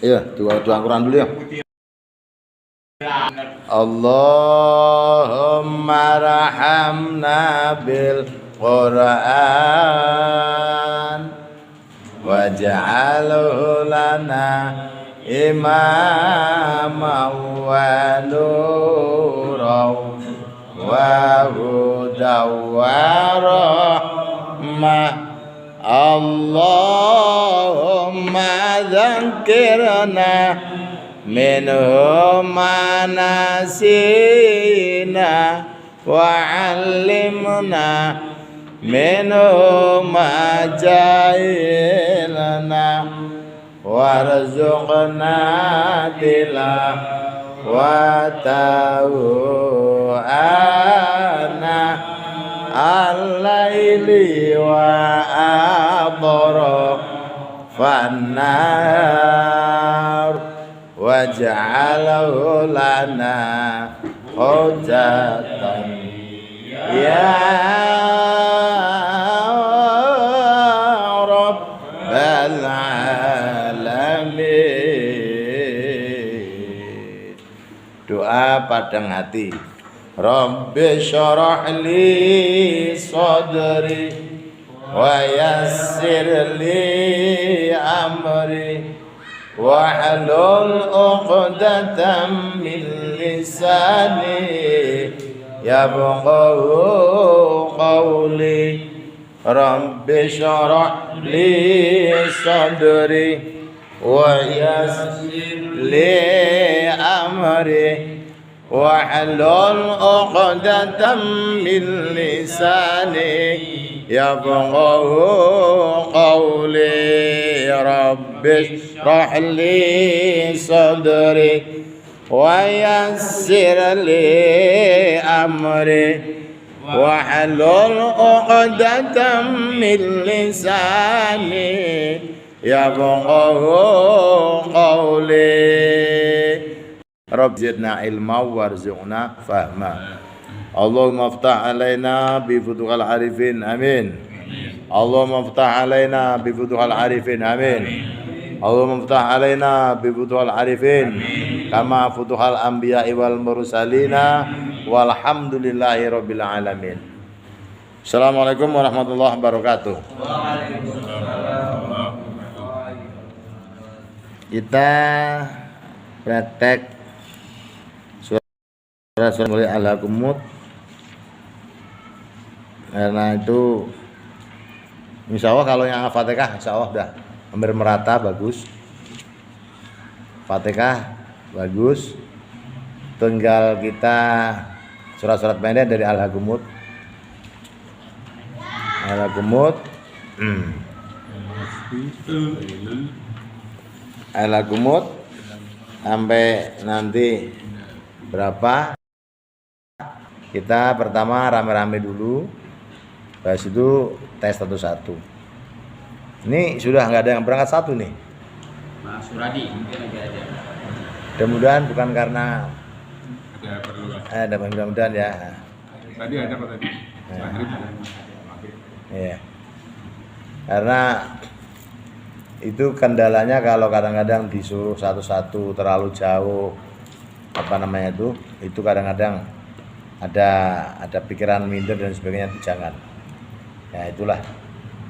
Iya, doa Quran dulu ya. Allahumma rahamna bil Quran waj'alhu lana imaman wa nuran wa hudan wa rahmah. Allahumma dzakirna minhu ma nasina wa 'allimna minhu ma jahilna warzuqna tilawatahu ana al-laili wa atrafan nar waj'alhu lana hujjatan ya rabbal alamin. Doa padang hati. Rabbi syrah li sadri wa yassir li amri wahlul 'uqdatam min lisani yafqahu qawli. Rabbi syrah li sadri wa yassir li amri wahlul 'uqdatam min lisani yafqahu qawli. Rabbi shrah li sadri wa yassir li amri wahlul 'uqdatam min lisani yafqahu qawli. Rabb zidna ilma warzuqna fahma. Allahumma aftah alaina bi futuhil arifin amin. Allahumma aftah alaina bi futuhil arifin amin. Allahumma aftah alaina bi futuhil arifin kama futuhal anbiya'i wal mursalina walhamdulillahi rabbil alamin. Assalamualaikum warahmatullahi wabarakatuh. Kita praktek surat mulai Al-Qumut, karena itu insya Allah kalau yang Fatihah insya Allah udah hampir merata, bagus. Fatihah bagus, tinggal kita surat-surat pendek dari Al-Qumut. Al-Qumut sampai nanti berapa? Kita pertama rame-rame dulu, habis itu tes satu-satu. Ini sudah nggak ada yang berangkat satu nih. Mas Suradi mungkin lagi ada. Mudah-mudahan bukan karena ada perlu. ada, mudah-mudahan ya. Tadi ada apa tadi? Maghrib. Iya. Karena itu kendalanya kalau kadang-kadang disuruh satu-satu terlalu jauh, apa namanya itu kadang-kadang ada pikiran minder dan sebagainya, itu jangan. Ya itulah.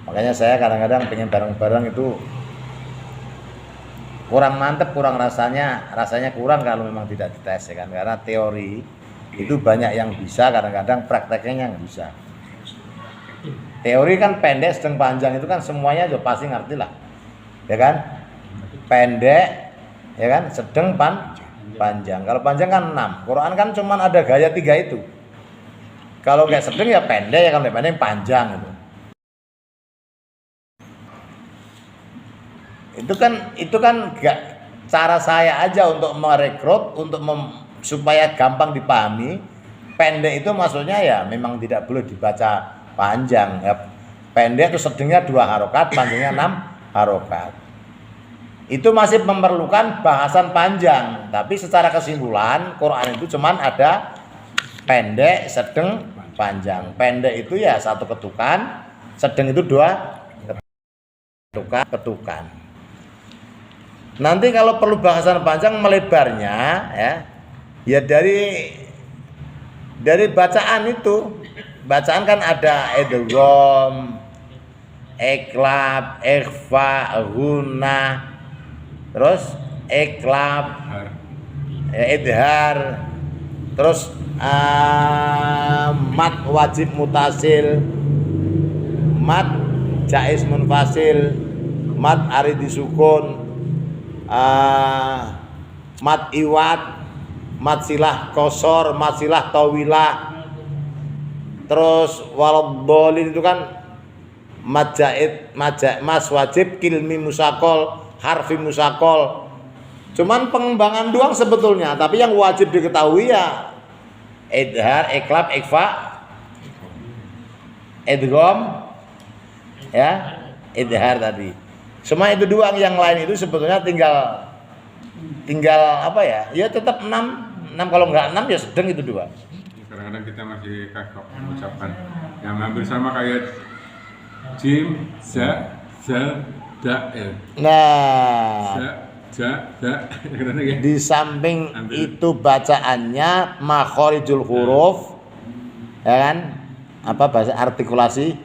Makanya saya kadang-kadang pengen bareng-bareng itu kurang mantep, kurang rasanya kurang kalau memang tidak dites ya kan. Karena teori itu banyak yang bisa, kadang-kadang prakteknya yang bisa. Teori kan pendek, sedang, panjang itu kan semuanya juga pasti ngerti lah. Ya kan? Pendek, ya kan? Sedang, panjang. Kalau panjang kan 6. Quran kan cuma ada gaya 3 itu. Kalau kayak sedang ya pendek, ya kalau pendek panjang itu. Itu kan gak cara saya aja untuk merekrut, untuk supaya gampang dipahami. Pendek itu maksudnya ya memang tidak boleh dibaca panjang. Ya, pendek itu sedangnya 2 harokat, panjangnya 6 harokat. Itu masih memerlukan bahasan panjang, tapi secara kesimpulan Quran itu cuman ada pendek, sedang, panjang. Pendek itu ya 1 ketukan, sedang itu 2 ketukan. Nanti kalau perlu bahasan panjang melebarnya ya dari bacaan itu. Bacaan kan ada idgham, iklab, ikhfa, ghunna, terus iklab, idhar, terus mat wajib mutasil, mat jaiz munfasil, mat ari disukun, mat iwat, mat silah kosor, mat silah tawilah. Terus waladhdallin itu kan mad jaid, mas wajib, kilmi musakol, harfi musakol. Cuman pengembangan doang sebetulnya, tapi yang wajib diketahui ya idhar, iklab, ikhfa, idgham, ya idhar tadi. Semua itu doang, yang lain itu sebetulnya tinggal apa ya? Ya tetap 6 kalau enggak 6 ya sedang itu dua. Kadang-kadang kita masih kagok mengucapkan yang hampir sama kayak jim, za, zal, da, el. Nah, Kadang-kadang di samping itu bacaannya makhorijul huruf, ya kan? Apa bahasa artikulasi?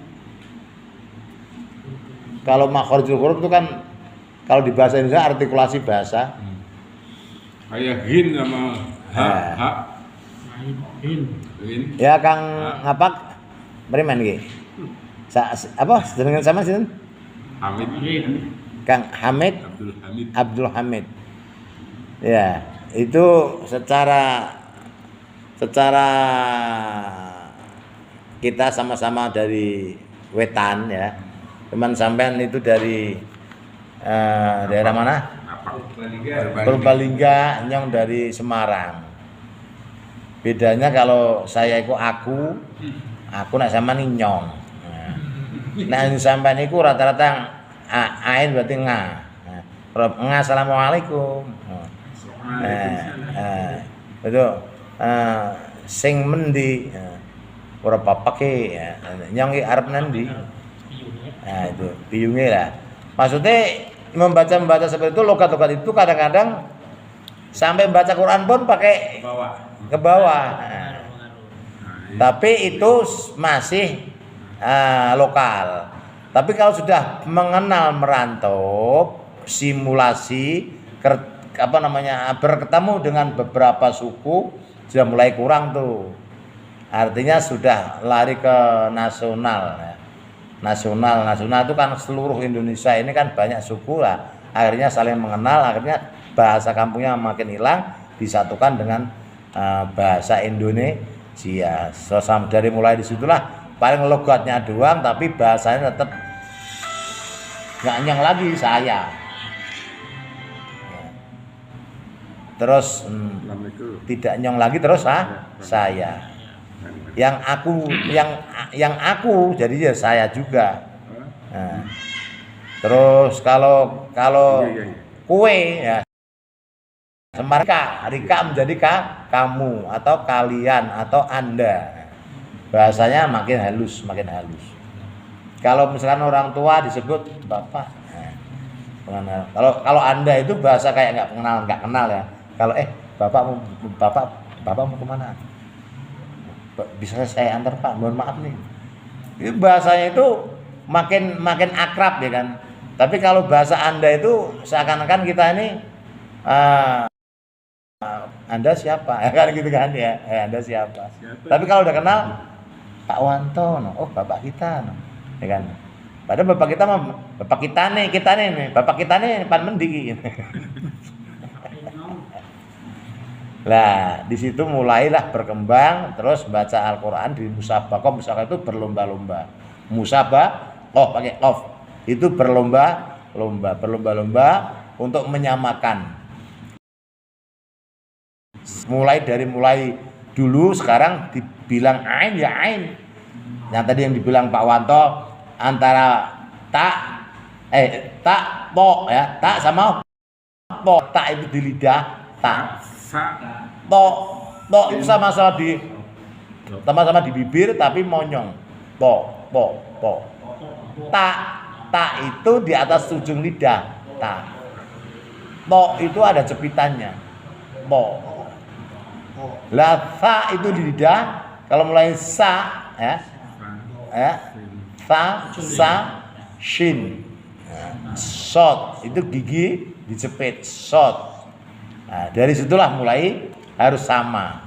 Kalau makhorijul huruf itu kan kalau di bahasa Indonesia artikulasi bahasa. Kayak hin sama ha. Ya Kang ngapak beriman nggih. Apa sedherenge sama sinten? Hamid. Kang Hamid Abdul Hamid. Ya, itu secara kita sama-sama dari Wetan ya. Teman sampean itu dari daerah mana? Purbalingga, Nyong dari Semarang. Bedanya kalau saya itu aku nak sama nih Nyong. Nah ini sampean itu rata-rata ain berarti nga. Nga assalamualaikum. Itu sing mendi ora papake ya. Nyong iki arep nendi? Nah itu biyunge lah. Maksudnya membaca seperti itu, logat-logat itu kadang-kadang sampai baca Quran pun pakai ke bawah. Nah, tapi itu masih lokal. Tapi kalau sudah mengenal merantau, simulasi, berketemu dengan beberapa suku, sudah mulai kurang tuh. Artinya sudah lari ke nasional. Ya. Nasional itu kan seluruh Indonesia ini kan banyak suku lah. Akhirnya saling mengenal, akhirnya bahasa kampungnya makin hilang, disatukan dengan bahasa Indonesia. So, dari mulai disitulah paling logatnya doang, tapi bahasanya tetap nggak nyang lagi saya. Terus tidak nyong lagi terus saya. Yang aku jadi ya saya juga. Nah, terus kalau kue ya Semarang Rika menjadi kamu atau kalian atau Anda. Bahasanya makin halus. Kalau misalkan orang tua disebut Bapak. Nah, kalau Anda itu bahasa kayak nggak kenal ya. Kalau Bapak mau kemana? Bisa saya antar Pak, mohon maaf nih. Itu bahasanya itu makin akrab ya kan. Tapi kalau bahasa Anda itu seakan-akan kita ini Anda siapa? Ya kan gitu kan ya. Anda siapa? Tapi kalau udah kenal Pak Wanto, oh bapak kita, ya kan. Padahal bapak kita nih, bapak kita nih Pak Mendi. Lah, di situ mulailah berkembang, terus baca Al-Qur'an di musabaqah itu berlomba-lomba. Musabaqah pakai qaf. Itu berlomba-lomba untuk menyamakan. Mulai dulu sekarang dibilang ain ya ain. Yang tadi yang dibilang Pak Wanto antara tak po ya, tak sama po. Tak itu di lidah, tak. Po itu sama-sama di bibir tapi monyong. Po. Tak itu di atas ujung lidah. Tak. To itu ada cepitannya. To. La tha itu di lidah. Kalau mulai sa ya. Tha, sa, shin. Sod itu gigi dijepit. Sod. Nah, dari situlah mulai harus sama.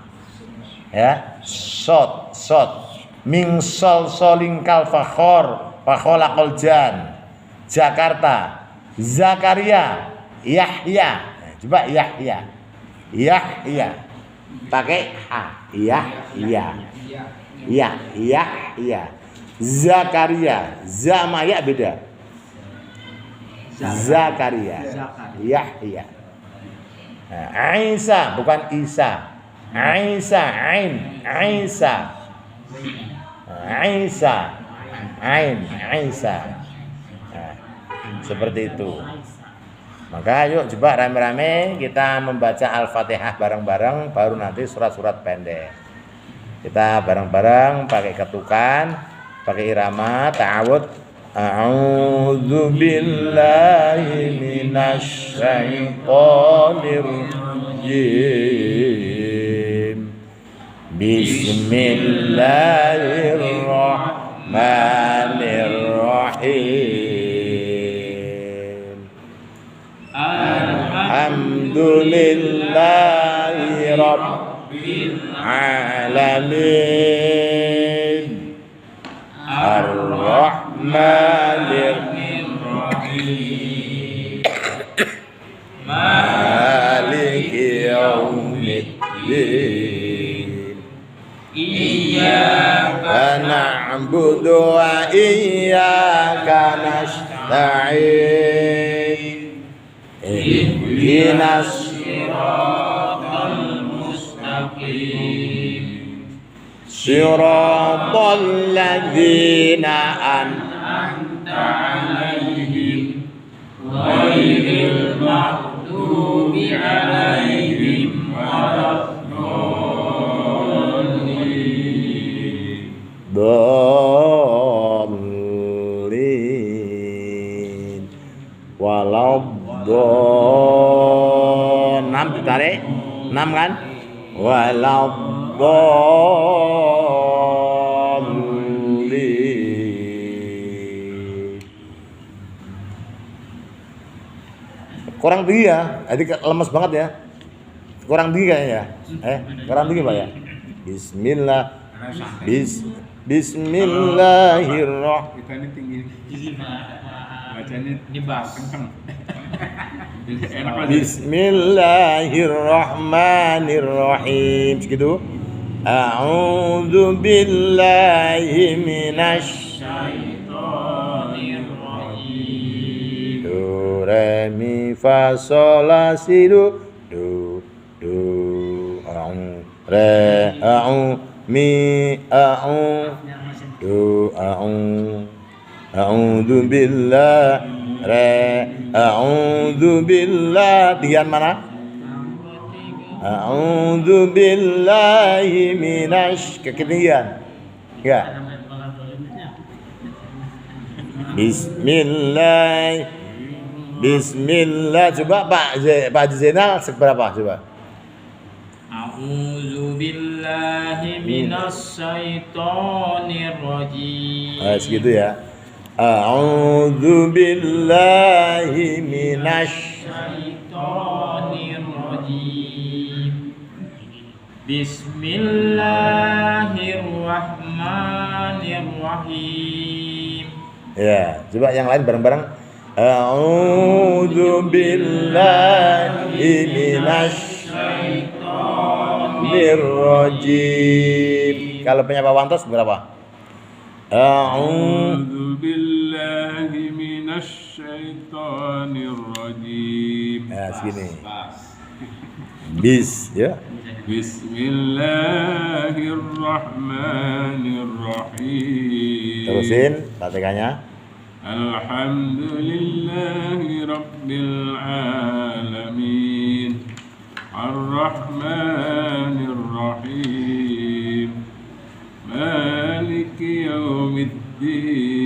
Ya, sod. Ming sol soling kal fakhor fakholakol jan. Jakarta. Zakaria. Yahya. Nah, coba Yahya. Pakai ha. Yahya. Zakaria. Za sama ya beda. Zakaria. Yahya. Nah, Isa bukan Isa. Isa ain. Isa. Ain. Isa. Nah, seperti itu. Maka yuk coba rame-rame kita membaca Al-Fatihah bareng-bareng, baru nanti surat-surat pendek. Kita bareng-bareng pakai ketukan, pakai irama, ta'awud. A'udzu billahi minasy syaithanir rajim. Bismillahirrahmanirrahim. Alhamdulillahi rabbil alamin. Ar-Rahmanir Rahim. Maliki yaumiddin. Iyyaka na'budu wa iyyaka nasta'in. Ihdinas siratal mustaqim. Siratal ladzina an'amta 'alaihim ghairil maghdubi 'alaihim waladdallin. Waladdallin. 6 ditarik. 6 kan? Waladdallin. Kurang tinggi ya. Jadi lemes banget ya. Kurang tinggi kayaknya ya. Kurang tinggi Pak ya. Bismillahirrahmanirrahim. Kita ini tinggi. Bacanya Di bas. kenceng. Enak aja. Bismillahirrahmanirrahim. Segitu. A'udzu billahi minasy Syaitonir rajim. do re mi fa sol la si do re mi a'udzu billah re a'udzu billah. Tigaan mana? A'udzu billahi minasy ketinggian. Enggak. Bismillah. Coba Pak Haji Zainal seberapa coba? A'udzu billahi minasy syaithanir rajim. Segitu ya. A'udzu billahi minasy Syaitonir rajim. Bismillahirrahmanirrahim. Ya, coba yang lain bareng-bareng. A'udzu billahi minasy syaitonir rajim. Kalau punya Pak Wantos berapa? A'udzu billahi minasy syaithanir rajim. Ya, segini. Bas. Bis, ya. Bismillahirrahmanirrahim. Terusin Fatihahnya. Alhamdulillahi rabbil alamin. Ar-Rahmanir Rahim. Maliki yaumiddin.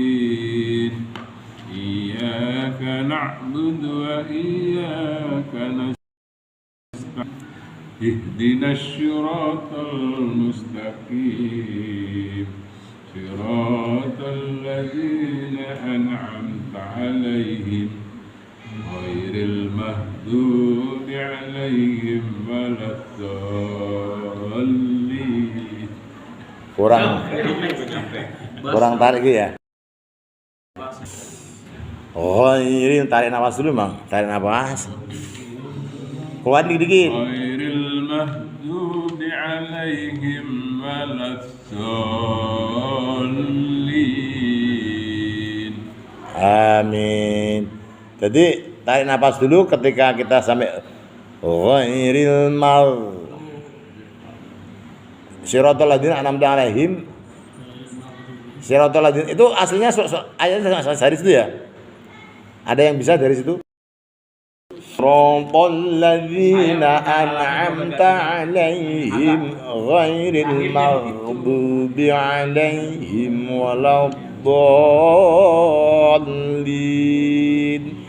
Iyyaka نعبد وإياك نستعين اهدنا الصراط المستقيم صراط الذين أنعمت عليهم غير المغضوب عليهم ولا الضالين. kurang tarik ya. Oh ini tarik nafas dulu Bang, tarik nafas. Kuat dikit. Ghairil maghdubi alaihim waladdallin. Amin. Jadi tarik nafas dulu ketika kita sampai ghairil maghdubi Siratal ladzina an'amta alaihim. Siratal ladzina itu aslinya ayatnya dari situ ya. Ada yang bisa dari situ? Siratal ladzina an'amta alaihim ghairil maghdubi alaihim waladdallin.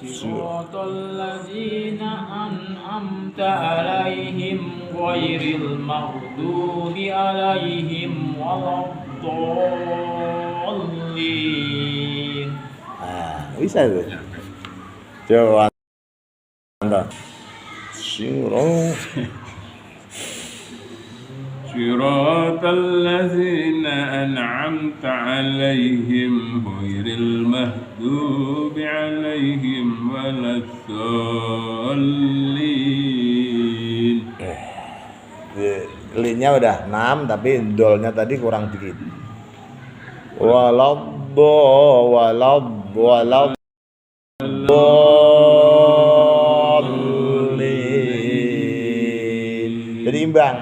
Siratal ladzina an'amta alaihim ghairil maghdubi alaihim waladdallin. Bisa itu. Coba Anda. Siratal ladzina an'amta alaihim ghairil maghdubi alaihim waladdallin. Linnya udah 6 tapi dolnya tadi kurang dikit. Waladdallin. Jadi imbang.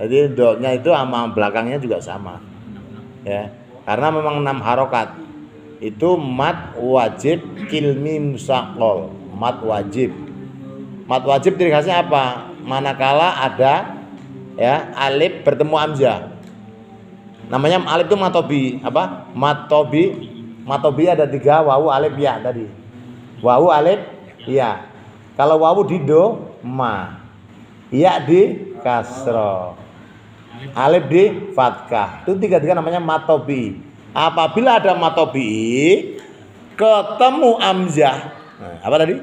Jadi dolnya itu sama belakangnya juga sama. Ya. Karena memang 6 harokat. Itu mat wajib kilmi musaqqal. Mat wajib. Mat wajib ciri khasnya apa? Manakala ada ya alif bertemu hamzah. Namanya alif itu matobi. Apa? Matobi ada 3, wawu, alif, ya tadi. Wawu, alif, ya. Kalau wawu di do, ma. Ya di kasro. Alif di fathah. Itu 3 namanya matobi. Apabila ada matobi ketemu hamzah. Nah, apa tadi?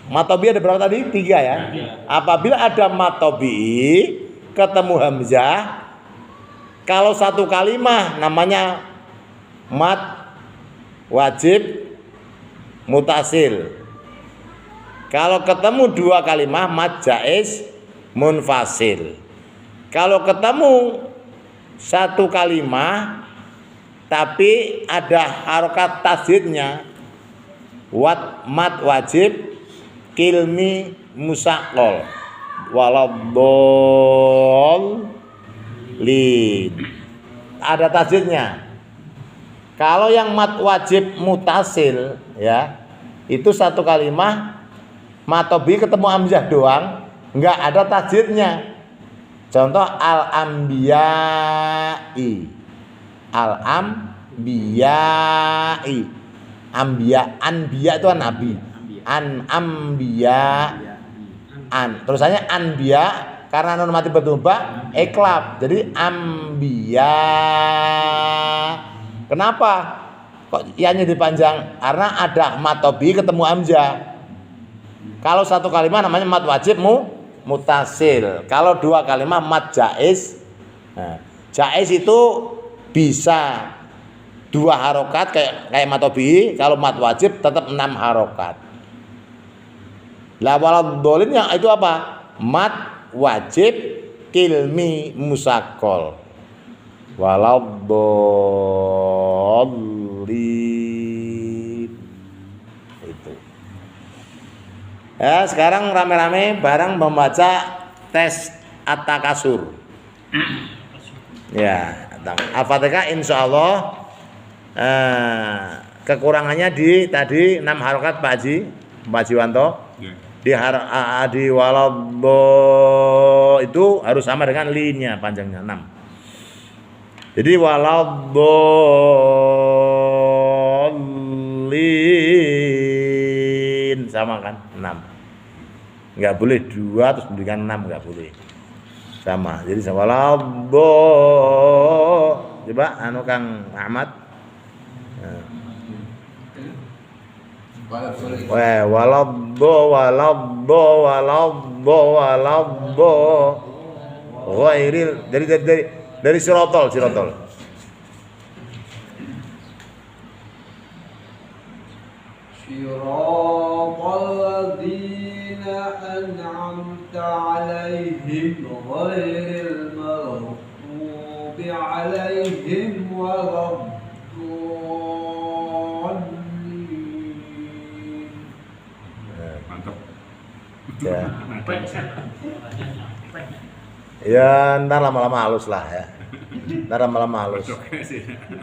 Matobi ada berapa tadi? 3 ya. Apabila ada matobi ketemu hamzah, kalau satu kalimah namanya mat wajib mutasil. Kalau ketemu 2 kalimah mat jaiz munfasil. Kalau ketemu 1 kalimah tapi ada harokat tasdidnya mat wajib kilmi musaqqal waladdallin. Ada tasdidnya. Kalau yang mat wajib mutasil ya, itu 1 kalimah matobi ketemu hamzah doang, enggak ada tasdidnya. Contoh al-anbiya'i. Al-anbiya'i. Anbiya itu kan nabi. Anbiya. Terusannya anbiya karena nun mati bertumbuh iklab. Jadi anbiya. Kenapa? Kok ianya dipanjang? Karena ada matobi ketemu hamzah. Kalau 1 kalimah namanya mat wajib mutasil. Kalau 2 kalimah mat jaiz. Nah, jaiz itu bisa 2 harokat kayak matobi. Kalau mat wajib tetap 6 harokat. Lah waladdallin yang itu apa? Mat wajib kilmi musaqqal. Waladdallin. Itu. Ya, sekarang rame-rame bareng membaca tes at-takasur. Ya, Al-Fatihah insyaallah kekurangannya di tadi 6 harokat Pak Haji Wanto. Di waladdo itu harus sama dengan linya panjangnya 6. Jadi waladdallin dhallin. Sama kan? 6. Enggak boleh 2 terus berikan 6, enggak boleh. Sama. Jadi sama laddo. Coba anu Kang Ahmad. Waladdo ghairil dari sirotol siratal ladzina an'amta 'alaihim ghairil maghdubi 'alaihim waladdallin. Mantap. ya. Ya, ntar lama-lama halus lah ya. Ntar lama-lama halus.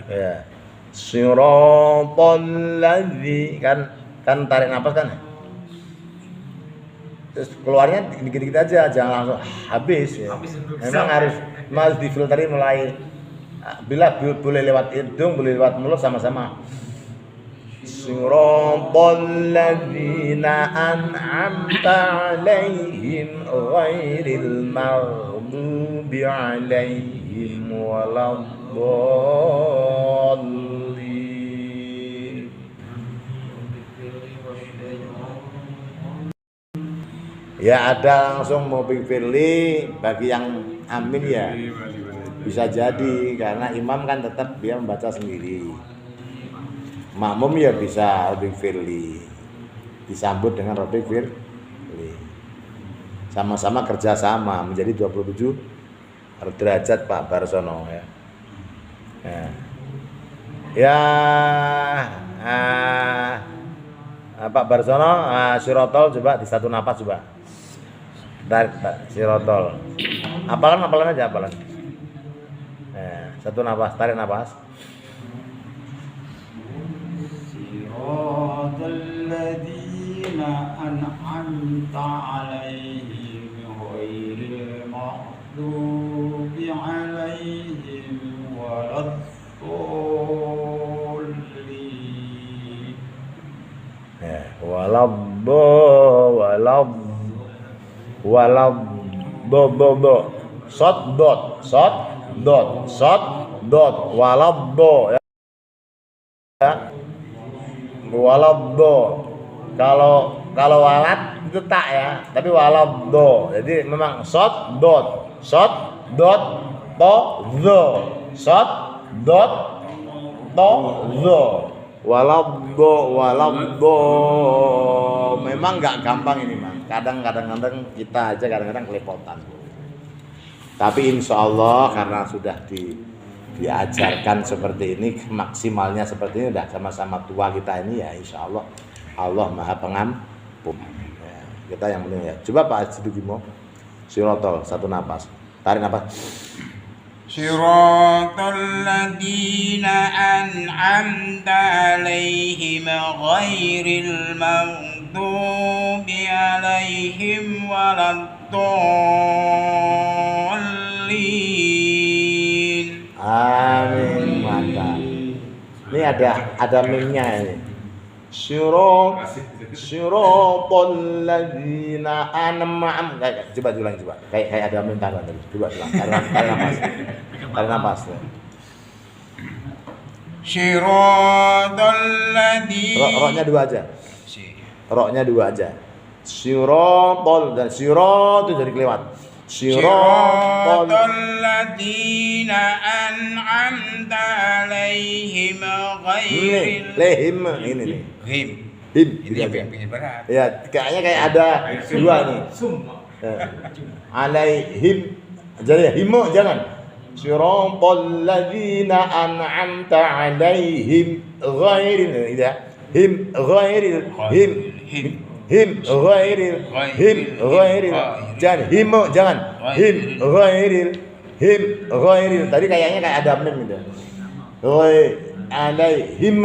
Ya. Siratal ladzi kan tarik napas kan. Terus keluarnya dikit-dikit aja, jangan langsung habis ya. Memang harus difilteri mulai bila boleh lewat hidung, boleh lewat mulut sama-sama. Siratal ladzina an'amta 'alaihim ghairil maghdubi 'alaihim waladdallin. Ya ada langsung mau firli bagi yang amin ya. Bisa jadi karena imam kan tetap dia membaca sendiri. Makmum ya bisa Rabbik firli, disambut dengan Rabbik firli, sama-sama kerjasama menjadi 27 derajat Pak Barsono ya. Pak Barsono sirotol coba di satu napas coba tarik sirotol apalan aja satu napas tarik napas. الذين أنعمت عليهم غير المغضوب عليهم ولا الضالين. Waladdo ya. Waladdo. Kalau walad itu tak ya, tapi waladdo. Jadi memang shot dot to zo. Waladdo. Memang nggak gampang ini, Mang. Kadang-kadang kita aja kadang-kadang kelepotan. Tapi insya Allah karena sudah diajarkan seperti ini, maksimalnya seperti ini, udah sama-sama tua kita ini ya, insya Allah Allah Maha Pengampun ya, kita yang penting ya. Coba Pak Sidugimo sirotol satu napas, tarik napas. Siratal ladzina an'amta 'alaihim ghairil maghdubi 'alaihim waladdallin. Amin, mantap. Ini ada mimnya ini. Siratal ladzina an'amta. Coba diulang coba. Kayak ada mim tadi. Coba ulang. Tarik napas. Siratal ladzina. Roknya dua aja. Roknya dua aja. Siratal dan sirat itu jadi kelewat. Siratal ladzina an'amta 'alaihim ghairil lehim ini nih. him. Ini berat. Ya, kayaknya kayak ada dua nih. Alaihim. Jadi himu jangan. Siratal ladzina an'amta 'alaihim ghairil ya. Him ghairil ghairil jangan himu jangan him ghairil tadi kayaknya kayak ada mem gitu. Alaihim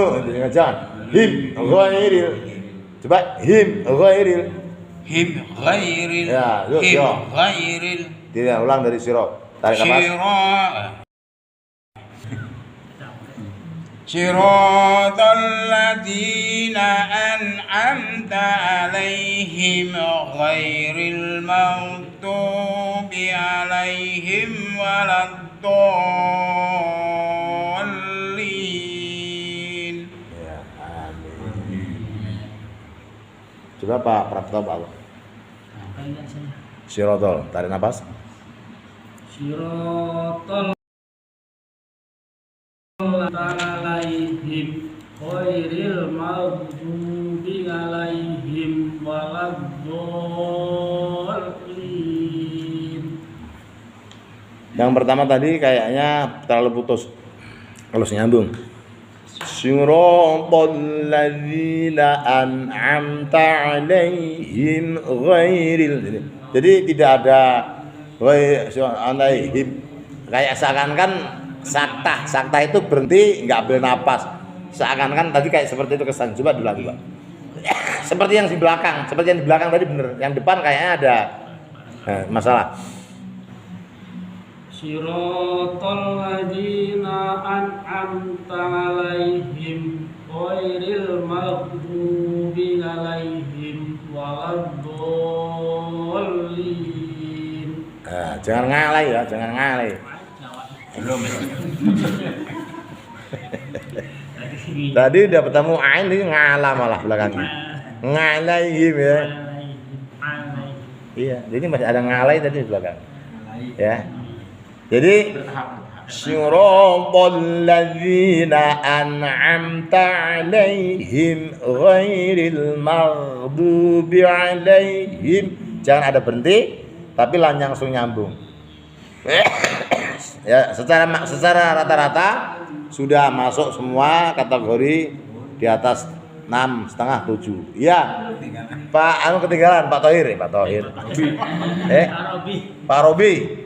jangan him ghairil. Coba him ghairil ya, ghairil. Tidak, ulang dari sirah. Tarik nafas. صراط الذين أنعمت عليهم غير المغضوب عليهم ولا الضالين. Ya, amin. Coba Pak Prapto Pak. Sirotol, tarik nafas. Sirotol alaihim ghairil maghdubi alaihim waladdallin. Yang pertama tadi kayaknya terlalu putus. Kalau nyambung. Siratal ladzina an'amta 'alaihim ghairil. Jadi tidak ada alaihim. Kayak seakan-akan sakta itu berhenti nggak ambil napas. Seakan-akan tadi kayak seperti itu kesan. Coba dulu lagi Pak. Seperti yang di belakang tadi bener. Yang depan kayaknya ada masalah. Siratal ladzina an'amta 'alaihim ghairil maghdubi 'alaihim waladdallin. Jangan ngalai ya, jangan ngalai. Tadi udah ketemu ain ini ngalah malah belakangnya. Ngalaihim ya. Iya, jadi masih ada ngalai tadi di belakang. Ya. Jadi siratal ladzina an'amta 'alaihim ghairil maghdubi 'alaihim. Jangan ada berhenti, tapi langsung nyambung. Ya, secara rata-rata sudah masuk semua kategori di atas 6,5 7. Iya. Pak ketinggalan Pak Thohir. Pak Robi.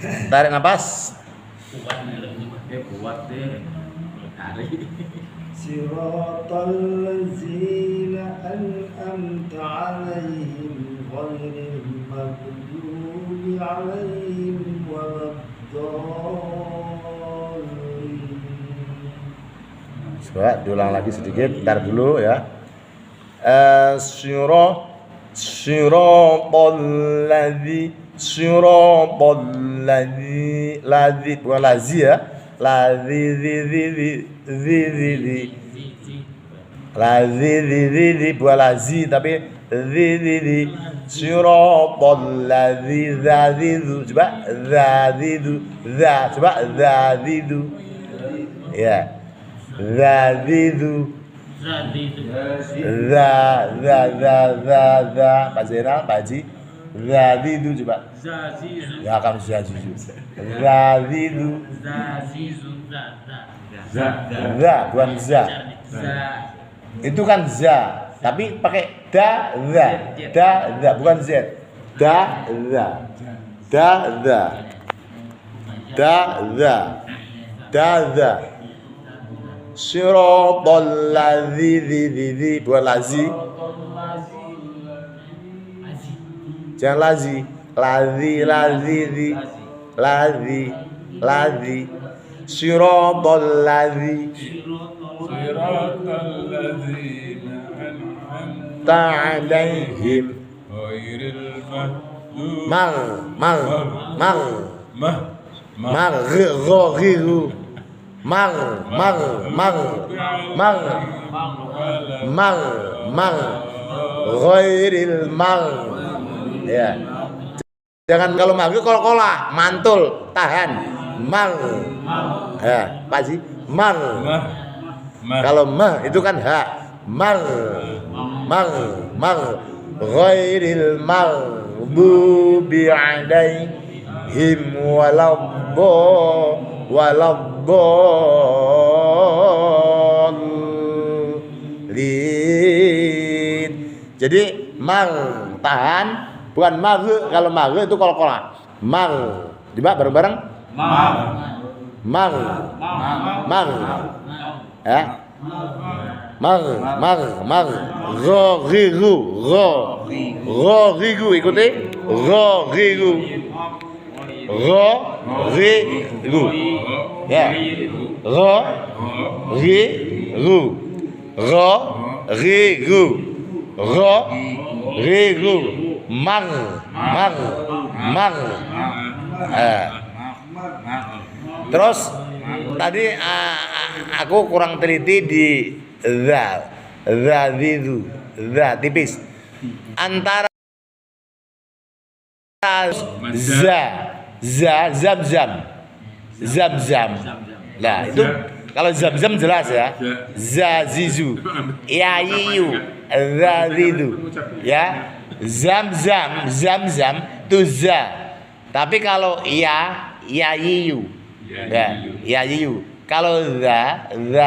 Tarik nafas. Kuat deh. Tarik. Siratal ladzina an'amta 'alaihim ghairil maghdubi 'alaihim waladdallin. Coba diulang lagi sedikit, ntar dulu ya. Siratal ladzi bukan lazi ya. Lazi bukan lazi tapi siratal ladzi coba zazidu ya zazidu Pak Zainal Pak Haji zazidu coba ya kamu zazidu za bukan za itu kan za tapi pakai da bukan z da siratal ladzi bukan lazi jangan lazi siratal ladzi ta'alaihim ghairil ghairil ya. Jangan kalau maghrib kol-kolah, mantul, tahan. Ya, Pak Ji, kalau itu kan ha. Ghairil maghdubi 'alaihim waladdallin. Jadi tahan bukan kalau itu kol-kolah. Coba bareng-bareng. Ya. Ghairigu ikuti. ghairu. Ya. Ghairu. Ghairu. Ghairu. Mar. Terus tadi aku kurang teliti di itu tipis antara zam. Nah itu kalau zam jelas ya, zizu, yayu, zidu, ya, zam itu za. Tapi kalau yayu, ya, yayu. Kalau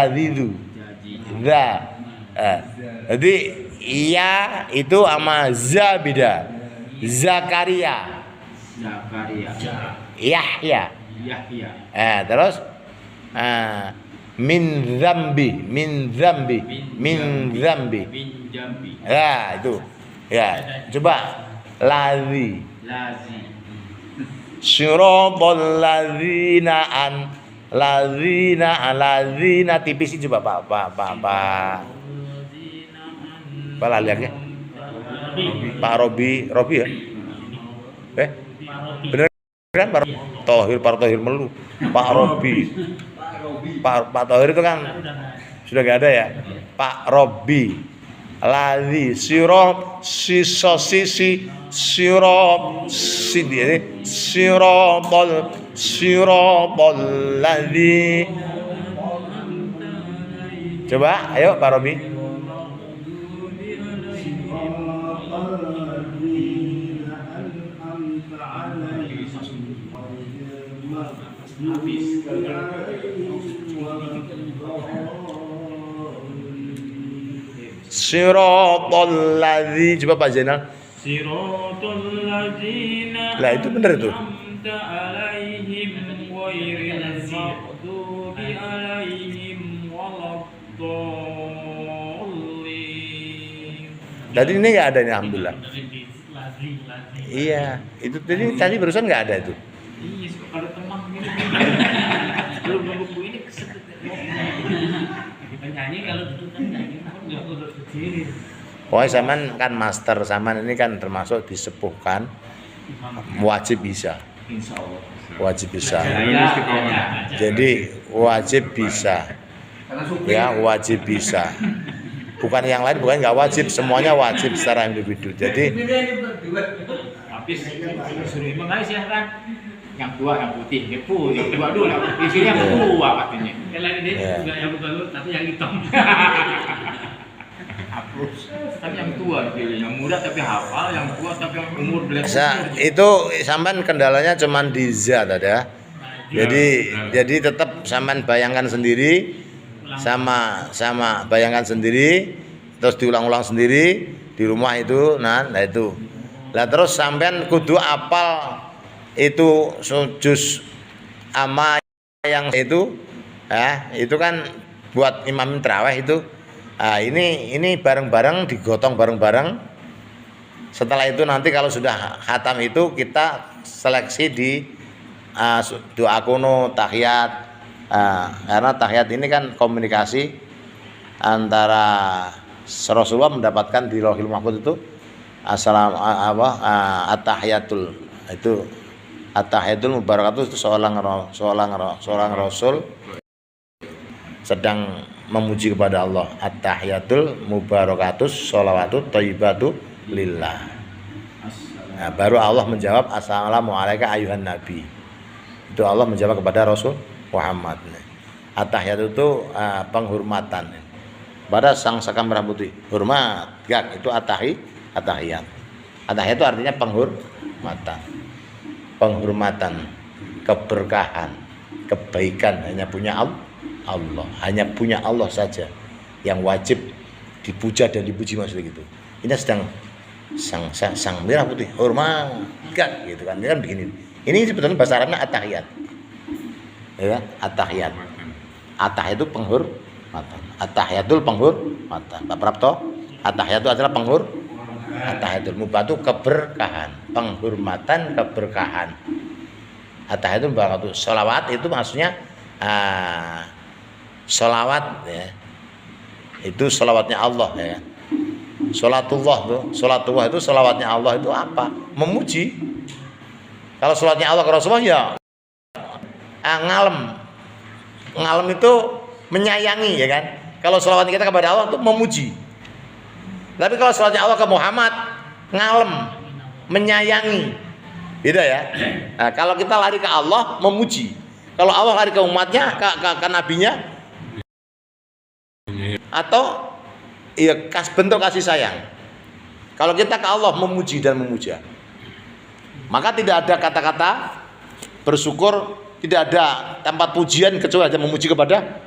zidu, jadi iya itu sama za beda. Zakaria. Yahya. Terus min zambi. Ya itu. Ya, coba lazi. Syiratal lazina tipis coba Pak laliaknya Pak Robi ya bener kan Pak Tohir melu Pak Robi Pak Tohir itu kan sudah gak ada ya Pak Robi lazi sirop sisi sirop siropol lazi. Coba ayo Pak Robi. Siratal ladzi, coba Pak Zainal. Siratal ladzina. Lah itu benar itu. Alaihim ghairil maghdubi alaihim waladdallin. Tadi ini nggak ada nih alhamdulillah. Iya, itu tadi barusan nggak ada itu. Iya, kalau tenang gini. Belum buku ini keset. Penyanyi kalau duduk kan nyanyi enggak duduk berdiri. Pokoknya zaman kan master, zaman ini kan termasuk disepuhkan wajib bisa. Insyaallah. Wajib bisa. Jadi wajib bisa. Ya, wajib bisa. Bukan yang lain, bukan nggak wajib, semuanya wajib secara individu. Jadi Habis suruh imam guys ya kan. Yang tua yang putih, yang tua dulu, di sini yang tua katanya. Yang lain ini juga yang bagus tapi yang hitam. Hapus. Tapi yang tua pilih, yang muda tapi hafal, yang tua tapi yang umur belasan. itu sampean kendalanya cuman di zat ada. Jadi tetap sampean bayangkan sendiri sama bayangkan sendiri terus diulang-ulang sendiri di rumah itu nah itu. Lah terus sampean kudu apal itu juz amma yang itu itu kan buat imam tarawih itu. Nah, ini bareng-bareng digotong bareng-bareng. Setelah itu nanti kalau sudah khatam itu kita seleksi di doa kuno tahiyat. Karena tahiyat ini kan komunikasi antara Rasulullah mendapatkan di Lauhil Mahfuz itu at-tahiyatul itu at-tahiyatul mubarakatuh itu seorang rasul sedang memuji kepada Allah. At-tahiyatul mubarakatus sholawatut thayyibatu lillah. Nah, baru Allah menjawab assalamualaikum ayuhan nabi. Itu Allah menjawab kepada Rasul Muhammad. At-tahiyat itu penghormatan pada sang saka merah putih. Hormat, gak itu at-tahiyat. At-tahiyat itu artinya penghormatan, keberkahan, kebaikan hanya punya Allah, hanya punya Allah saja yang wajib dipuja dan dipuji maksudnya gitu. Ini sedang sang merah putih, hormat, gak gitu kan. Ini kan begini. Ini sebetulnya bahasa Arabnya at-tahiyat. Ya, at-tahiyat. At-tahiyat itu penghormatan. At-tahiyatul penghormatan. Pak Prapto, at-tahiyat itu adalah at-tahiyatul mubah itu keberkahan, penghormatan, keberkahan. At-tahiyatu mubarakatuh. Sholawat itu maksudnya sholawat ya. Itu sholawatnya Allah ya. Sholatullah tuh, sholatullah itu sholawatnya Allah itu apa? Memuji. Kalau sholatnya Allah ke Rasulullah ya ngalem. Ngalem itu menyayangi ya kan. Kalau sholawat kita kepada Allah itu memuji. Tapi kalau sholatnya Allah ke Muhammad ngalem, menyayangi. Beda ya. Nah, kalau kita lari ke Allah memuji. Kalau Allah lari ke umatnya, ke nabinya, atau ya bentuk kasih sayang. Kalau kita ke Allah memuji dan memuja, maka tidak ada kata-kata bersyukur, tidak ada tempat pujian kecuali hanya memuji kepada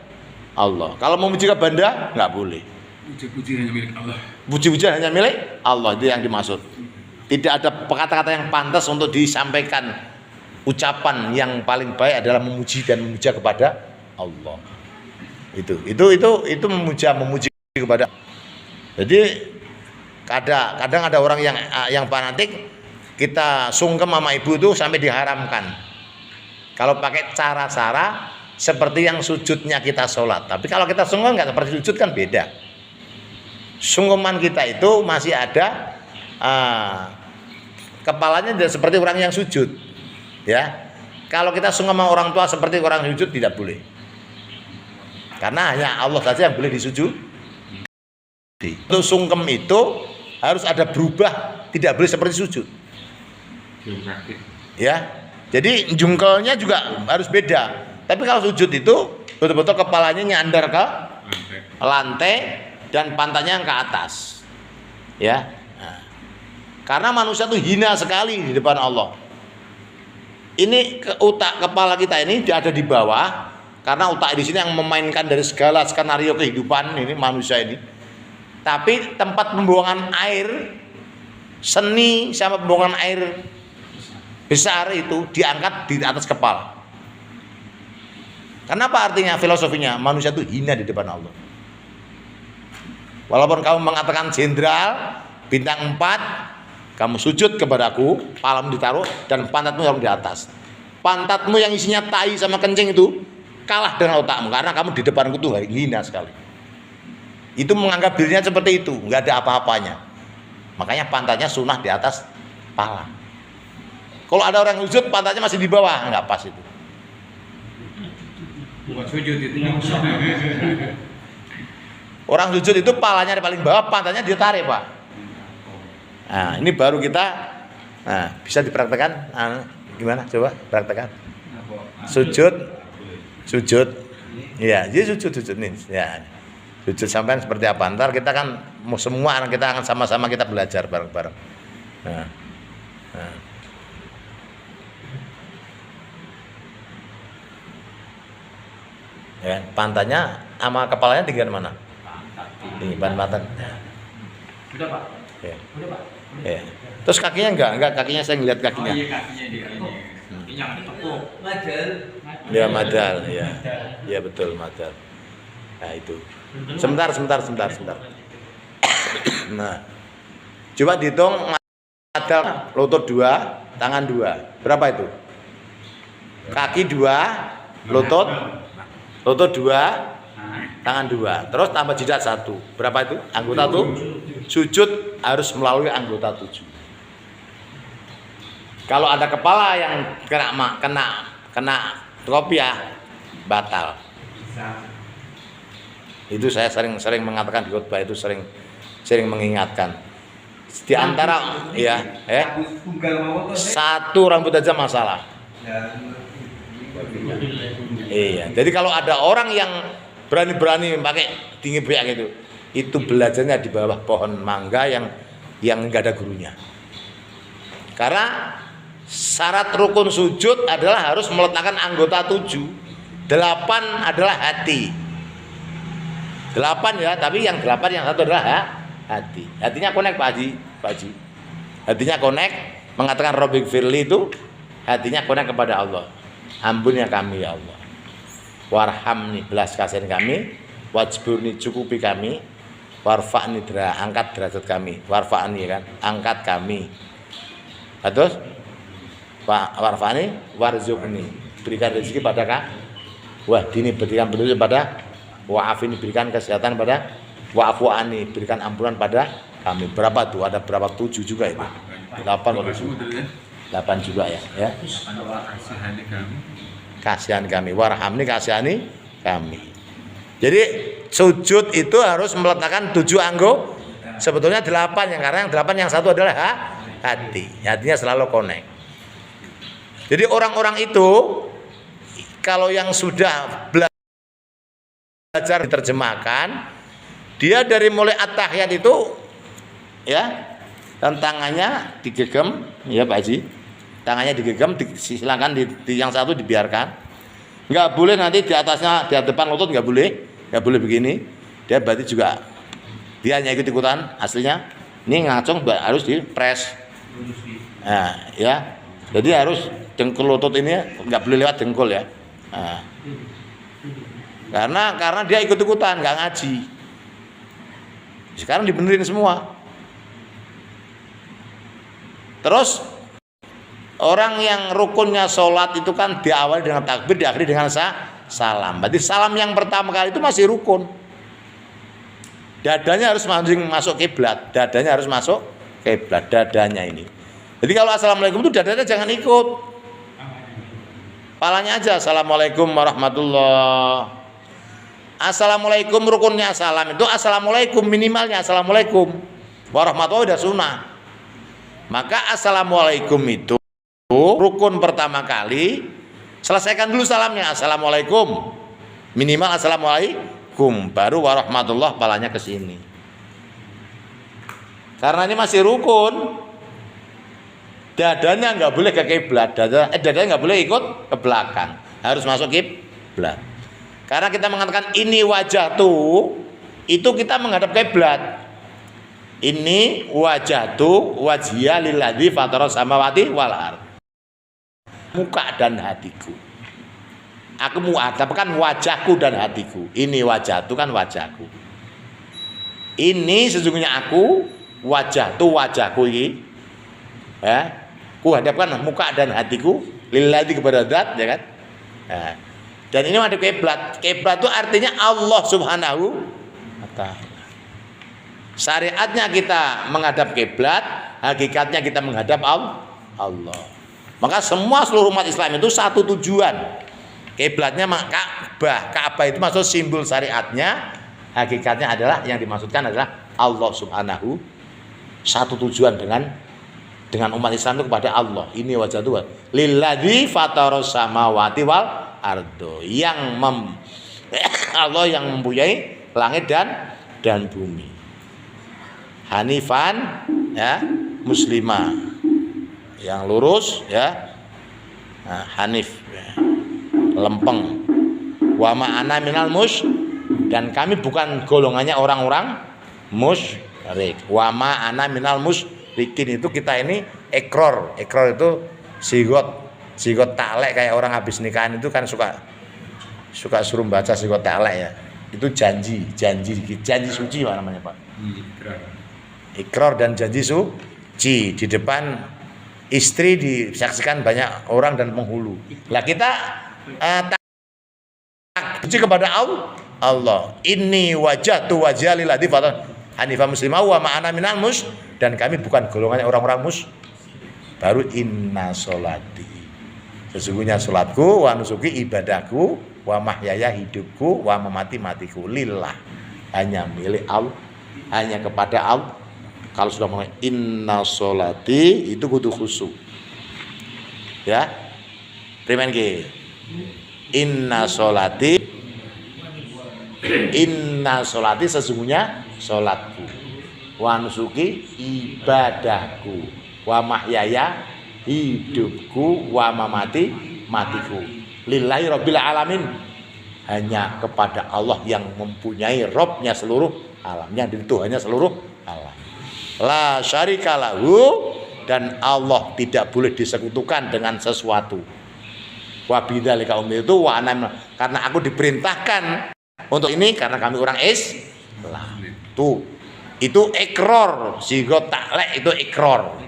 Allah. Kalau memuji ke benda nggak boleh. Puji-puji hanya milik Allah. Puji-pujian hanya milik Allah, itu yang dimaksud. Tidak ada kata-kata yang pantas untuk disampaikan. Ucapan yang paling baik adalah memuji dan memuja kepada Allah. Itu memuji kepada. Jadi kadang ada orang yang fanatik, kita sungkem sama ibu itu sampai diharamkan. Kalau pakai cara-cara seperti yang sujudnya kita sholat. Tapi kalau kita sungkem nggak seperti sujud kan beda. Sungkeman kita itu masih ada kepalanya tidak seperti orang yang sujud, ya. Kalau kita sungkem sama orang tua seperti orang sujud tidak boleh, karena hanya Allah saja yang boleh disujud. Untuk sungkem itu harus ada berubah, tidak boleh seperti sujud, ya. Jadi jungkelnya juga harus beda. Tapi kalau sujud itu betul-betul kepalanya nyandar ke lantai dan pantatnya ke atas, ya. Nah, karena manusia itu hina sekali di depan Allah. Ini otak kepala kita ini ada di bawah, karena otak di sini yang memainkan dari segala skenario kehidupan ini manusia ini. Tapi tempat pembuangan air seni sama pembuangan air besar itu diangkat di atas kepala. Kenapa artinya filosofinya manusia itu hina di depan Allah. Walaupun kamu mengatakan jenderal bintang 4, kamu sujud kepadaku, palam ditaruh dan pantatmu yang di atas. Pantatmu yang isinya tai sama kencing itu kalah dengan otakmu karena kamu di depanku tuh hina sekali. Itu menganggap dirinya seperti itu, nggak ada apa-apanya. Makanya pantatnya sunnah di atas pala. Kalau ada orang sujud pantatnya masih di bawah, nggak pas itu. Bukan sujud itu. Orang sujud itu palanya di paling bawah, pantatnya ditarik, Pak. Nah, ini baru kita bisa dipraktekkan. Gimana? Coba praktekkan. Sujud. Iya, jadi sujud nih. Ya. Sujud sampean seperti apa? Ntar kita kan semua kita akan sama-sama kita belajar bareng-bareng. Nah. Ya, pantatnya sama kepalanya tinggal mana? Ini pantat. Sudah, Pak. Ya. Udah, Pak. Ya. Terus kakinya enggak kakinya saya ngeliat kakinya. Oh iya, kakinya di ini. Kakinya ada tepuk. Ya madal, ya. Ya betul madal. Nah, itu. Sebentar. Nah. Coba dihitung madal lutut 2, tangan 2. Berapa itu? Kaki 2, lutut 2, tangan 2, terus tambah jidat 1. Berapa itu? Anggota tuh sujud harus melalui anggota 7. Kalau ada kepala yang kena kopiah batal. Itu saya sering mengatakan di khotbah itu sering mengingatkan. Di antara satu rambut aja masalah. Iya. Jadi kalau ada orang yang berani pakai tinggi beak itu belajarnya di bawah pohon mangga yang enggak ada gurunya. Karena syarat rukun sujud adalah harus meletakkan anggota 7. 8 adalah hati. 8 ya, tapi yang 8 yang satu adalah hati. Hatinya connect Pak Haji. Hatinya connect mengatakan Robbing Firly itu hatinya connect kepada Allah. Ampuni kami ya Allah. Warhamni, belas kasihan kami. Wajburni, cukupi kami. Warfa'ni, angkat derajat kami. Warfa'ni kan, angkat kami. Terus warfani warzuqni, berikan rezeki pada wahdini, berikan petunjuk pada wa'afini, berikan kesehatan pada wa'afu anni, berikan ampunan pada kami. Berapa tuh? Ada berapa? 7 juga itu. 8 atau 7? 8 juga ya. Kasihani kami. Kasihan kami, warhamni, kasihani kami. Jadi sujud itu harus meletakkan 7 anggota. Sebetulnya 8 karena yang 8 yang satu adalah hati. Hatinya selalu connect. Jadi orang-orang itu kalau yang sudah belajar diterjemahkan, dia dari mulai at-tahiyat itu ya, dan tangannya digegem ya Pak Haji. Tangannya digegem, silakan di yang satu dibiarkan. Enggak boleh nanti di atasnya, di depan lutut enggak boleh begini. Dia berarti juga dia hanya ikut-ikutan, aslinya ini ngacung harus di press. Nah, ya. Jadi harus dengkul lutut ini enggak boleh lewat dengkul ya. Nah. Karena dia ikut-ikutan, enggak ngaji. Sekarang dibenerin semua. Terus orang yang rukunnya sholat itu kan diawali dengan takbir, diakhiri dengan salam. Berarti salam yang pertama kali itu masih rukun. Dadanya harus masuk kiblat. Dadanya harus masuk kiblat. Dadanya ini. Jadi kalau assalamualaikum itu dadanya jangan ikut. Palanya aja. Assalamualaikum warahmatullah. Assalamualaikum rukunnya salam itu assalamualaikum, minimalnya assalamualaikum warahmatullah udah sunnah. Maka assalamualaikum itu rukun pertama kali, selesaikan dulu salamnya assalamualaikum, minimal assalamualaikum, baru warahmatullah palanya ke sini. Karena ini masih rukun, dadanya nggak boleh ke kiblat, dadanya nggak boleh ikut ke belakang, harus masuk kiblat. Karena kita mengatakan ini wajah tuh, itu kita menghadap kiblat. Ini wajatu wajhiya lilladzi fataras samawati wal ardh. Muka dan hatiku. Aku menghadapkan wajahku dan hatiku. Ini wajatu kan wajahku. Ini sesungguhnya aku, wajah tu wajahku ini. Ya, ku hadapkan muka dan hatiku lilladzi kepada zat, ya kan? Nah, dan ini ada kiblat. Kiblat itu artinya Allah Subhanahu wa ta'ala. Syariatnya kita menghadap kiblat, hakikatnya kita menghadap Allah. Maka semua seluruh umat Islam itu satu tujuan. Kiblatnya Ka'bah. Ka'bah itu maksud simbol syariatnya, hakikatnya adalah yang dimaksudkan adalah Allah Subhanahu. Satu tujuan dengan umat Islam itu kepada Allah. Ini wajah Tuhan. Lilladzi fataras samawati wal ardh. Allah yang mempunyai langit dan bumi. Hanifan ya, muslimah yang lurus ya, nah, hanif ya, lempeng. Wa ma'ana minal dan kami bukan golongannya orang-orang musyrik. Wa ma'ana minal musyrikin, itu kita ini ikror itu sigot ta'lek, kayak orang habis nikahan itu kan suka suruh baca sigot ta'lek ya. Itu janji suci apa namanya Pak? Ikrar dan janji suci di depan istri disaksikan banyak orang dan penghulu. Lah kita takbir kepada Allah. Ini wajatu wajha lilladzi fatara hanifah muslimah wa ma'ana minal dan kami bukan golongannya orang-orang baru inna sholati. Sesungguhnya salatku wa nusuki ibadahku wa mahyaya hidupku wa mamati matiku lillah, hanya milik Allah, hanya kepada Allah. Kalau sudah mulai inna sholati itu kudu khusyuk. Ya. Primen ki. Inna sholati sesungguhnya salatku. Wa nusuki ibadahku. Wa mahyaya hidupku wa mamati matiku. Lillahi rabbil alamin. Hanya kepada Allah yang mempunyai Robnya seluruh alamnya, dan Tuhannya seluruh alam. La syarika lahu, dan Allah tidak boleh disekutukan dengan sesuatu. Wa bidzalika umirtu wa ana, karena aku diperintahkan untuk ini karena kami orang Islam. Itu ikrar, sigot ta'lek itu ikrar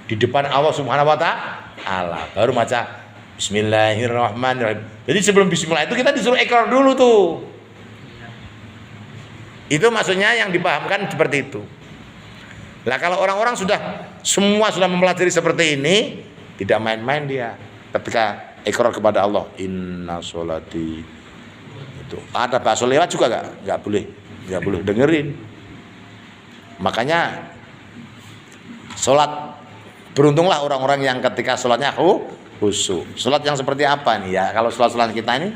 di depan Allah Subhanahu wa ta'ala. ta'ala. Baru baca Bismillahirrahmanirrahim. Jadi sebelum bismillah itu kita disuruh ikrar dulu tuh. Itu maksudnya yang dipahamkan seperti itu. Lah kalau orang-orang semua sudah mempelajari seperti ini, tidak main-main dia ketika ikrar kepada Allah. Inna sholati itu. Ada bahasa lewat juga nggak boleh dengerin. Makanya sholat, beruntunglah orang-orang yang ketika sholatnya khusyuk. Sholat yang seperti apa nih ya? Kalau sholat kita ini,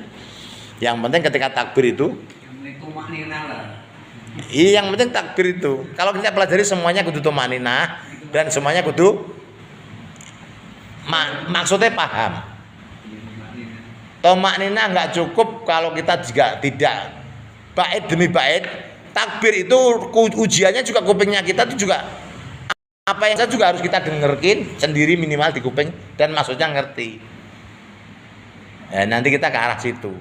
yang penting ketika takbir itu, iya, yang penting takbir itu. Kalau kita pelajari semuanya kudu tumaninah dan semuanya kudu maksudnya paham. Tumaninah nggak cukup kalau kita juga tidak bait demi bait. Takbir itu ujiannya juga kupingnya kita itu juga apa yang juga harus kita dengerin sendiri minimal di kuping dan maksudnya ngerti. Ya, nanti kita ke arah situ.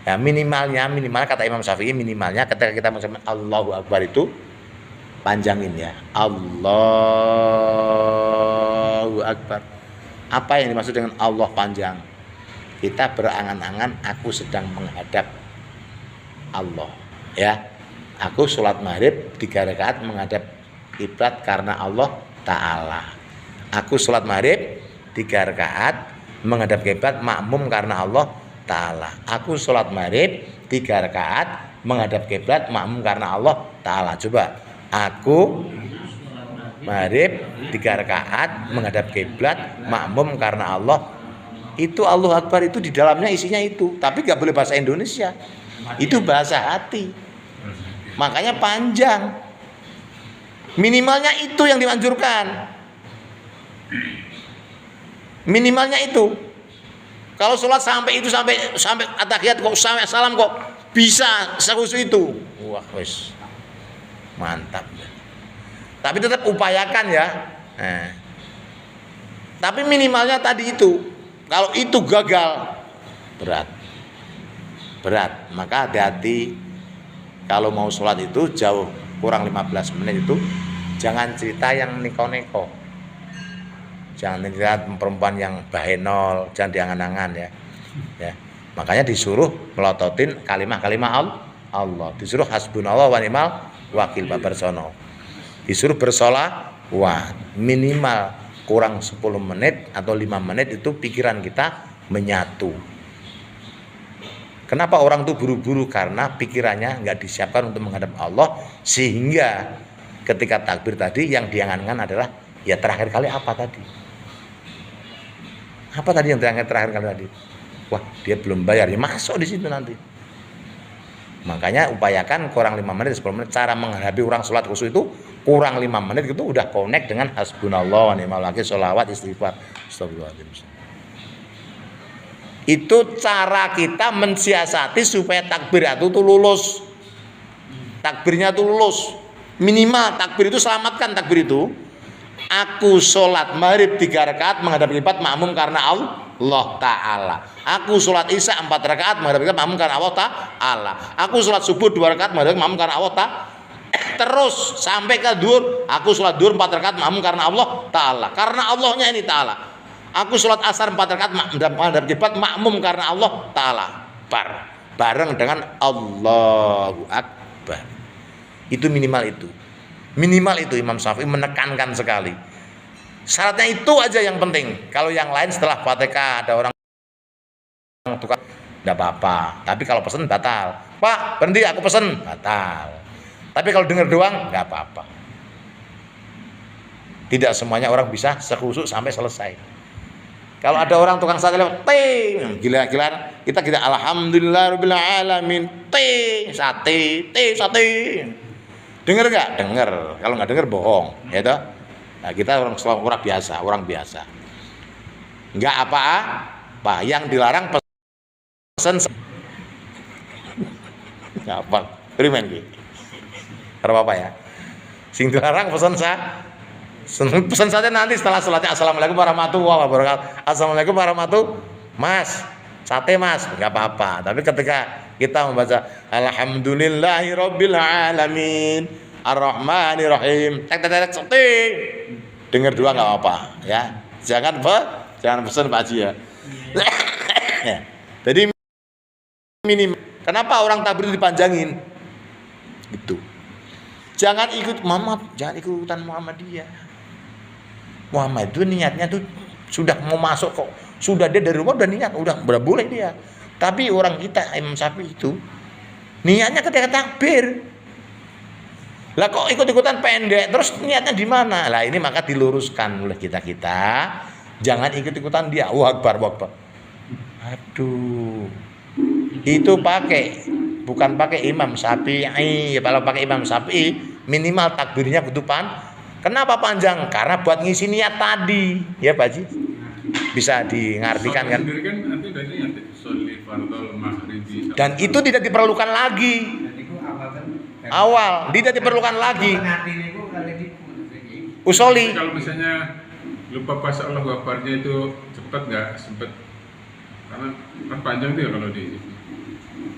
Ya, minimal kata Imam Syafi'i minimalnya ketika kita mengucapkan Allahu Akbar itu panjangin ya. Allahu Akbar. Apa yang dimaksud dengan Allah panjang? Kita berangan-angan aku sedang menghadap Allah. Ya. Aku sholat maghrib 3 rakaat menghadap kiblat karena Allah Ta'ala. Aku sholat maghrib 3 rakaat menghadap kiblat makmum karena Allah Ta'ala. Aku sholat maghrib 3 rakaat menghadap kiblat makmum karena Allah Ta'ala. Coba, aku maghrib 3 rakaat menghadap kiblat makmum karena Allah. Itu Allahu Akbar itu di dalamnya isinya itu. Tapi gak boleh bahasa Indonesia. Itu bahasa hati. Makanya panjang. Minimalnya itu yang dianjurkan. Minimalnya itu. Kalau sholat sampai atahiyat kok sampai salam kok bisa sekhusyuk itu. Wah, wes. Mantap. Tapi tetap upayakan ya. Tapi minimalnya tadi itu. Kalau itu gagal berat. Maka hati-hati kalau mau sholat itu jauh kurang 15 menit itu jangan cerita yang neko-neko. Jangan cerita perempuan yang bahenol, jangan diangan-angan ya. Makanya disuruh melototin kalimah-kalimah Allah. Disuruh hasbunallah wa ni'mal wakil babarsono. Disuruh bersolawat minimal kurang 10 menit atau 5 menit itu pikiran kita menyatu. Kenapa orang itu buru-buru? Karena pikirannya nggak disiapkan untuk menghadap Allah, sehingga ketika takbir tadi yang diangan-angan adalah ya terakhir kali apa tadi? Apa tadi yang terakhir kali tadi? Wah, dia belum bayar, ya masuk di situ nanti. Makanya upayakan kurang 5 menit 10 menit. Cara menghadapi orang sholat khusyuk itu kurang 5 menit itu udah connect dengan hasbunallah wa ni'mal wakil, sholawat, istighfar, astagfirullahaladzim. Itu cara kita mensiasati supaya takbir itu lulus. Takbirnya itu lulus. Minimal takbir itu selamatkan takbir itu. Aku sholat maghrib 3 rakaat menghadap kiblat makmum karena Allah Ta'ala. Aku sholat isya 4 rakaat menghadap kiblat makmum karena Allah Ta'ala. Aku sholat subuh 2 rakaat menghadap makmum karena Allah Ta'ala. Terus sampai ke duhur. Aku sholat duhur 4 rakaat makmum karena Allah Ta'ala. Karena Allahnya ini Ta'ala. Aku sholat asar 4 rakaat menghadap kiblat makmum karena Allah Ta'ala. Bareng dengan Allahu Akbar. Itu minimal itu. Minimal itu Imam Syafi'i menekankan sekali. Syaratnya itu aja yang penting. Kalau yang lain setelah Fatihah ada orang tukar, tidak apa-apa. Tapi kalau pesen batal. Pak, berhenti aku pesen, batal. Tapi kalau dengar doang nggak apa-apa. Tidak semuanya orang bisa sekhusyuk sampai selesai. Kalau ada orang tukang sate lewat, gila-gilaan, kita alhamdulillahirabbil alamin, sate. Dengar nggak? Dengar. Kalau nggak dengar bohong, ya toh. Nah, kita orang biasa. Nggak apa-apa. Yang dilarang pesen. Nggak apa. Beriman gitu. Karena apa ya? Sing dilarang pesen saja nanti setelah sholatnya. Assalamualaikum warahmatullahi wabarakatuh. Assalamualaikum warahmatullahi wabarakatuh. Mas, sate mas, nggak apa-apa. Tapi ketika kita membaca alhamdulillahirabbil alamin arrahmanirrahim, dengar dua nggak apa-apa ya. Jangan pesan Pak Haji ya. Ya. Jadi minimal. Kenapa orang takbir itu dipanjangin? Gitu. Jangan jangan ikutan Muhammadiyah. Muhammad itu niatnya tuh sudah mau masuk kok. Sudah dia dari rumah udah niat, udah boleh dia. Tapi orang kita Imam Syafi'i itu niatnya ketika takbir. Lah kok ikut-ikutan pendek, terus niatnya di mana? Lah ini maka diluruskan oleh kita. Jangan ikut-ikutan dia. Allahu Akbar, Allahu Akbar. Aduh. Itu bukan pakai Imam Syafi'i. Kalau pakai Imam Syafi'i, minimal takbirnya kutupan. Kenapa panjang? Karena buat ngisi niat tadi. Ya, Pak Haji. Bisa diartikan kan? Dan itu tidak diperlukan lagi. Awal tidak diperlukan lagi. Usoli. Kalau misalnya lupa pas Allahu Akbarnya itu cepat nggak sempet karena kan panjang dia kalau di.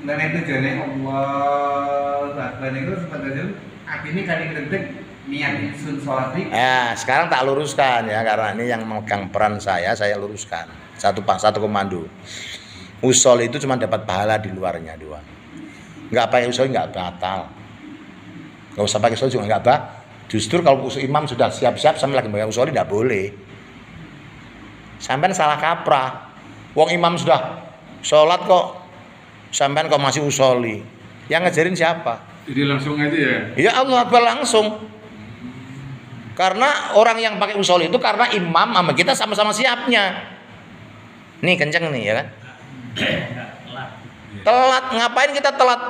Dan itu jadi Allah Akbar itu sebenarnya artinya kali kedentek niat sun sholat ini. Ya, sekarang tak luruskan ya karena ini yang memegang peran saya luruskan. Satu komando. Usol itu cuma dapat pahala di luarnya doang. Enggak pakai usol enggak batal. Enggak usah pakai usol juga enggak apa. Justru kalau imam sudah siap-siap sampai lagi pakai usol enggak boleh. Sampean salah kaprah. Wong imam sudah sholat kok sampean kok masih usoli. Yang ngajarin siapa? Jadi langsung aja ya. Ya Allah Akbar langsung. Karena orang yang pakai usoli itu karena imam sama kita sama-sama siapnya. Nih kenceng nih ya kan. Telat, ngapain kita telat?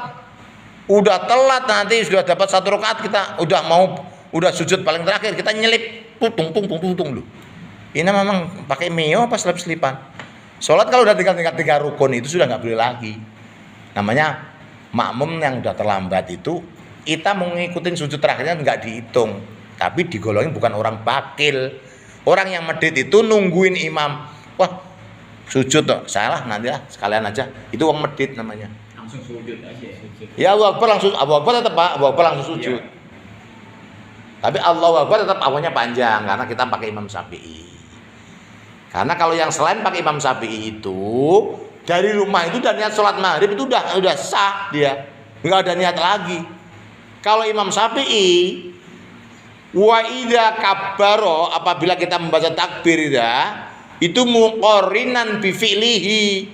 Udah telat nanti sudah dapat 1 rakaat kita udah sujud paling terakhir kita nyelip tung lu. Ini memang pakai meo apa selip-selipan. Salat kalau udah tinggal 3 rukun itu sudah nggak boleh lagi. Namanya makmum yang udah terlambat itu kita mau ngikutin sujud terakhirnya nggak dihitung, tapi digolongin bukan orang bakil. Orang yang medit itu nungguin imam. Wah, sujud toh, salah nanti lah sekalian aja. Itu orang medit namanya. Langsung sujud aja. Ya Allahu Akbar langsung, Allahu Akbar tetap Pak, Allahu Akbar langsung sujud. Iya. Tapi Allahu Akbar tetap awalnya panjang karena kita pakai Imam Syafi'i. Karena kalau yang selain pakai Imam Syafi'i itu dari rumah itu dan niat sholat maghrib itu udah sah dia, nggak ada niat lagi. Kalau Imam Syafi'i wa idza kabbaro apabila kita membaca takbir itu muqarrinan bi fi'lihi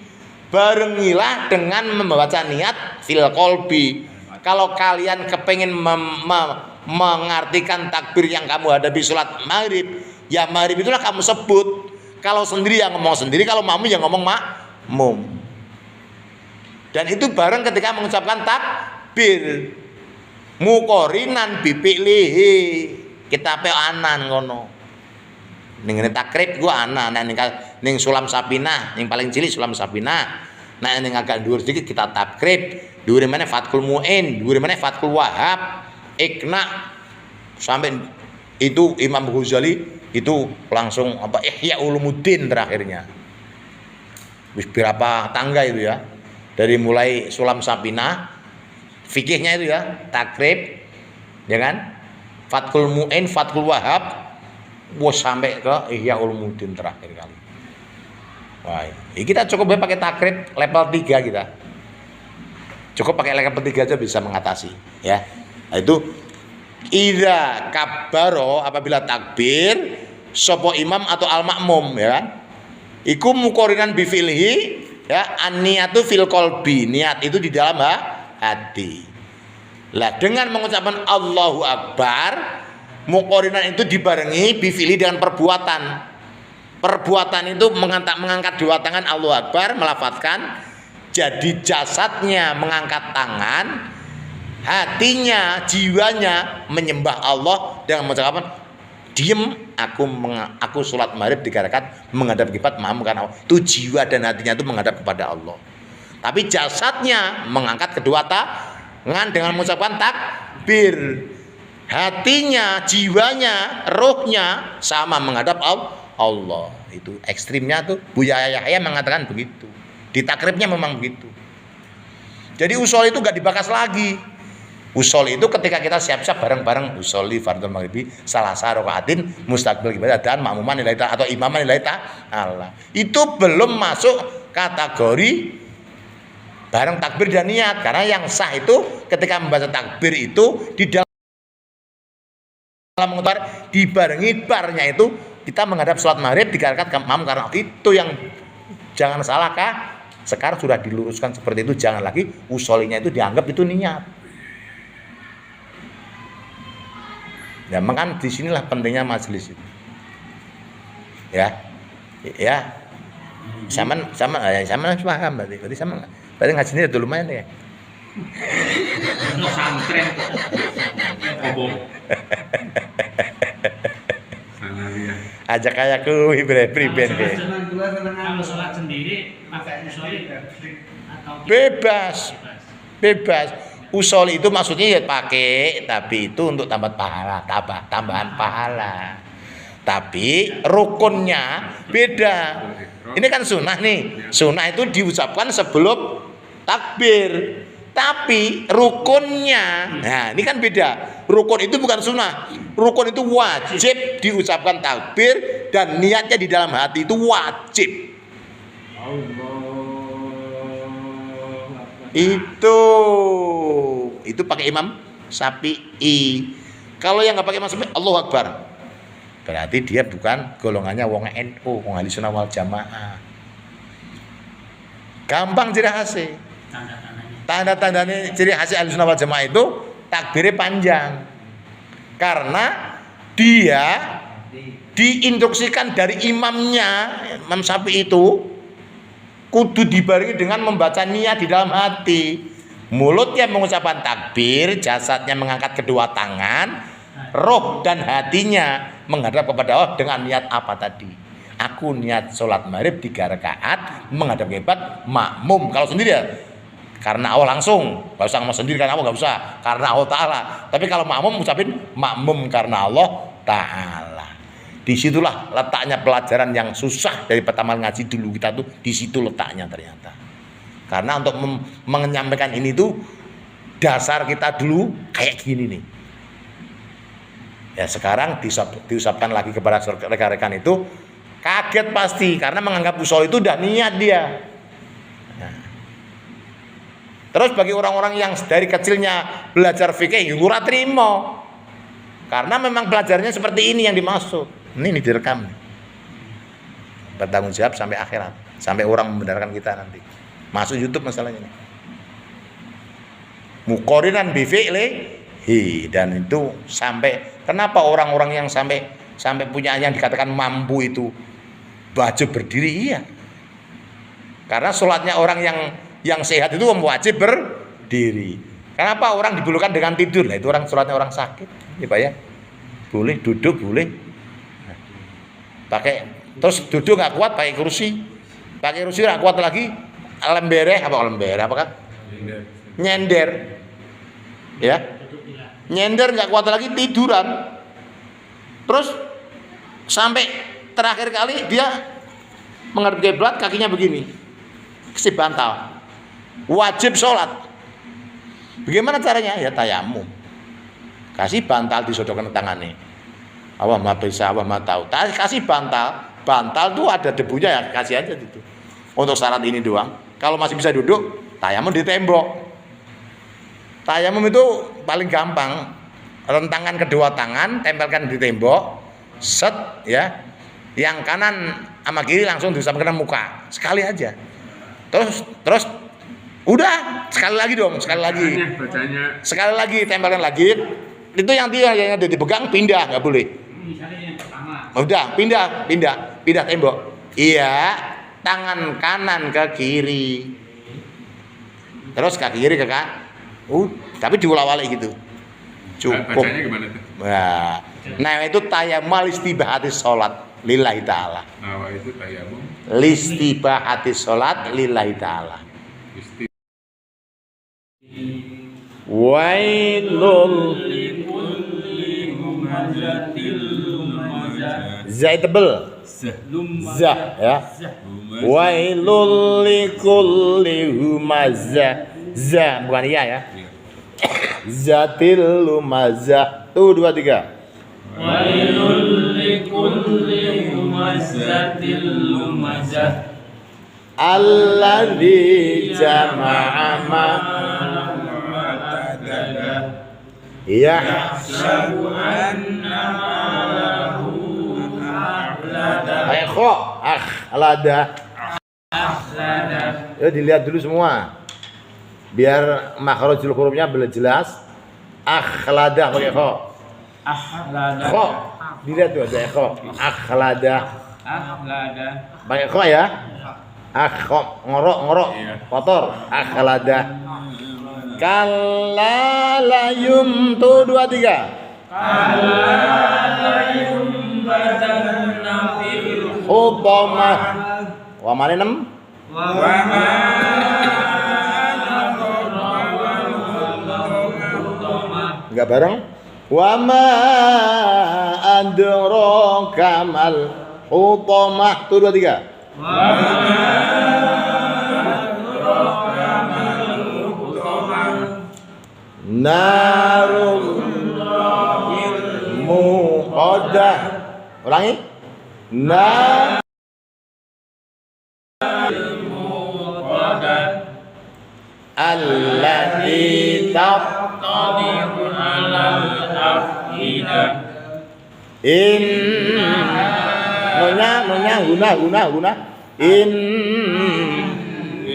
barengilah dengan membaca niat fil qalbi. Kalau kalian kepengen mengartikan takbir yang kamu hadapi sholat maghrib, ya maghrib itulah kamu sebut. Kalau sendiri yang ngomong sendiri, kalau makmum yang ngomong makmum. Dan itu bareng ketika mengucapkan takbir. Muqarinan bi fi'lihi. Kita pe anan ngono. Ning ngene takrib gua ana, ning sulam sapinah, ning paling cilik sulam sapinah. Nek ning agak dhuwur sedikit kita takrib. Dhuwure meneh fathul muin, dhuwure meneh fathul wahab. Ikna sampai itu Imam Ghazali itu langsung Ihya Ulumuddin terakhirnya. Wis berapa tangga itu ya? Dari mulai sulam sapinah, fikihnya itu ya, takrib, ya kan? Fathul Mu'in, Fathul Wahab, sampai ke Ihya Ulumuddin terakhir kali. Wah, ini kita cukup pakai takrib level 3 kita. Cukup pakai level 3 aja bisa mengatasi, ya. Nah, itu idza kabbaro apabila takbir sapa imam atau al makmum ya kan. Iku muqarinan bi fi'lihi ya an-niyatu fil qalbi. Niat itu di dalam hati. Lah dengan mengucapkan Allahu Akbar muqarinan itu dibarengi bi fi'li dengan perbuatan. Perbuatan itu mengangkat dua tangan Allahu Akbar melafadzkan, jadi jasadnya mengangkat tangan, hatinya, jiwanya menyembah Allah dengan mengucapkan diem aku sholat maghrib 3 rakaat menghadap kiblat mahamkan Allah. Itu jiwa dan hatinya itu menghadap kepada Allah. Tapi jasadnya mengangkat kedua tangan dengan mengucapkan takbir. Hatinya, jiwanya, rohnya sama menghadap Allah. Itu ekstrimnya tuh Buya Yahya mengatakan begitu. Di takribnya memang begitu. Jadi usul itu gak dibahas lagi. Usholi itu ketika kita siap-siap bareng-bareng usholi fardhu maghribi salasa rakaatin mustaqbil qiblah dan makmuman lillahi ta'ala atau imaman lillahi ta'ala. Itu belum masuk kategori bareng takbir dan niat, karena yang sah itu ketika membaca takbir itu di dalam mengutar dibarengi barnya itu kita menghadap sholat maghrib 3 rakaat makmum, karena itu yang jangan salah kah? Sekarang sudah diluruskan seperti itu, jangan lagi usholinya itu dianggap itu niat. Ya, makanya disinilah pentingnya majelis itu. Ya, sama paham berarti sama. Berarti ngajinya udah lumayan ya. Itu santren. Obong. Ajak kayak kuwi priben ke. Kalau sholat sendiri pakai usholi atau Bebas. Usholi itu maksudnya ya pakai, tapi itu untuk tambahan pahala. Tapi rukunnya beda. Ini kan sunnah nih. Sunnah itu diucapkan sebelum takbir. Tapi rukunnya, nah ini kan beda. Rukun itu bukan sunnah. Rukun itu wajib diucapkan takbir dan niatnya di dalam hati itu wajib. Itu pakai Imam Syafi'i. Kalau yang nggak pakai Imam Syafi'i, Allahu Akbar. Berarti dia bukan golongannya wong NU, wong ahli sunnah wal jamaah. Gampang ciri khasnya. Tanda-tandanya ciri khas ahli sunnah wal jamaah itu takbirnya panjang. Karena dia diinstruksikan dari imamnya, Imam Syafi'i itu kudu dibarengi dengan membaca niat di dalam hati. Mulutnya mengucapkan takbir, jasadnya mengangkat kedua tangan, roh dan hatinya menghadap kepada Allah dengan niat apa tadi? Aku niat sholat maghrib 3 rakaat menghadap kiblat makmum. Kalau sendiri ya karena Allah langsung, gak usah ngomong sendiri karena Allah, gak usah karena Allah Ta'ala. Tapi kalau makmum ucapin makmum karena Allah Ta'ala. Disitulah letaknya pelajaran yang susah dari pertama ngaji dulu kita tuh, disitu letaknya ternyata. Karena untuk menyampaikan ini tuh dasar kita dulu kayak gini nih. Ya sekarang diusapkan lagi kepada rekan-rekan itu kaget pasti karena menganggap ushol itu udah niat dia. Nah. Terus bagi orang-orang yang dari kecilnya belajar fikih, ora trimo. Karena memang belajarnya seperti ini yang dimaksud. Ini direkam nih. Bertanggung jawab sampai akhirat, sampai orang membenarkan kita nanti. Masuk YouTube masalahnya nih. Muqorinan bi fi'lihi, dan itu sampai kenapa orang-orang yang sampai punya yang dikatakan mampu itu wajib berdiri, iya. Karena sholatnya orang yang sehat itu wajib berdiri. Kenapa orang dibulukan dengan tidur? Nah, itu orang sholatnya orang sakit, ya Pak ya. Boleh duduk, boleh. Pakai terus duduk nggak kuat pakai kursi nggak kuat lagi lembereh apa kan nyender ya, nyender nggak kuat lagi tiduran, terus sampai terakhir kali dia menghadap kiblat kakinya begini kasih bantal, wajib sholat. Bagaimana caranya? Ya tayamum, kasih bantal disodorkan ke tangannya. Allah Maha bisa, Allah Maha tahu. Kasih bantal tuh ada debunya ya, kasih aja gitu. Untuk syarat ini doang. Kalau masih bisa duduk, tayamum di tembok. Tayamum itu paling gampang. Rentangan kedua tangan, tempelkan di tembok, set ya. Yang kanan sama kiri langsung diusapkan ke muka, sekali aja. Terus udah sekali lagi dong, sekali lagi tempelkan lagi. Itu yang dipegang pindah, nggak boleh. Misalnya yang pertama. Udah pindah tembok. Iya, tangan kanan ke kiri. Terus kaki kiri ke kanan. Tapi diulang-ulang gitu. Cukup. Bacanya gimana tuh? Nah, itu tayammul istibahati sholat lillahi ta'ala. Nah, itu tayamum. Listibahati sholat lillahi ta'ala. Wailul zaitable zah ya. Wailul likulli humazah, bukan iya ya. zatil lumazah. Tuh 2 3. Wailul likulli humazatil lumazah. Alladzi jama'a Yahsabu anna malahu akhlada. Kayak kok akhlada. Ya dilihat dulu semua. Biar makhrajul hurufnya jelas. Akhlada pakai kok. Akhlada. Kok dilihat tuh ada kok. Akhlada. Akhlada. Pakai kok ya. Kok ngorok kotor. Akhlada. Kalla layum tuh 2 3. Alayum badanna fil Hutamah. Wa mana 6? Enggak bareng. Wa ma adraka mal hutamah tuh 2 3. Narul muqaddah. Ulangi. Allati taqdiru alal afida. Guna.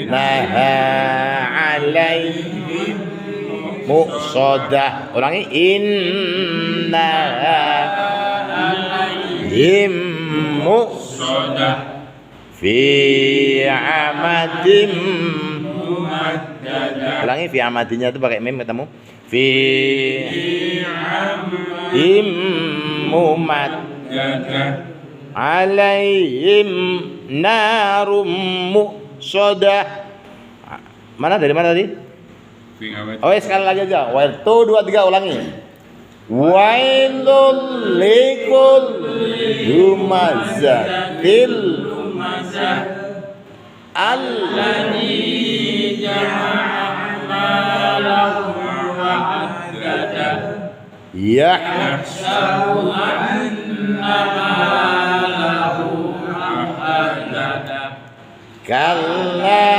Naha alaihim muqsadah. Ulangi. Innaha alaihim muqsadah fi amadim mumaddadah. Ulangi. Fi amadinya itu pakai mim ketemu. Fi amadim mumaddadah alaihim narum muqsadah. Mana dari mana tadi? Oh, sekali lagi aja. Wail tuh 2 3 ulangi. Wailul likulli humazatil lumazah. Alladzi jama'a malahu wa addada. Yahsabu anna malahu addada. Kalla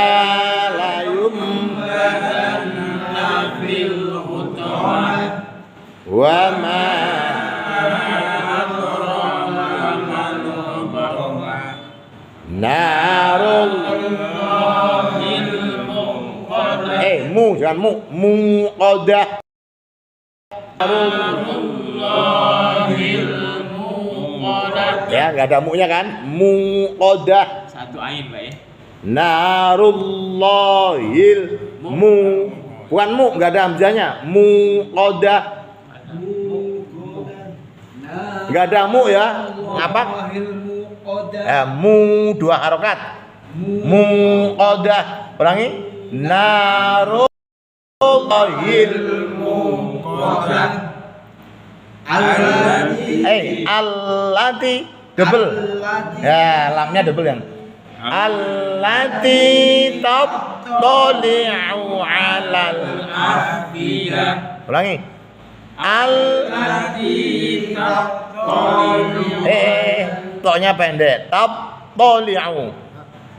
layum badanna fil hutamah. wa ma narul mu jangan muqaddah. Ya nggak ada mu-nya kan. Muqaddah. Satu ain, Pak ya. Narullahil bukan mu, nggak ada hamzahnya. Muqaddah. Nggak ada mu ya. Ngapa? Mu 2 harokat. Muqaddah. Ulangi. Narullahil muqaddah. Allati double. Ya, lamnya double yang. Allati tattali'u 'alal afidah. Ulangi. Allati tattali'u. Toknya pendek. Tattali'u.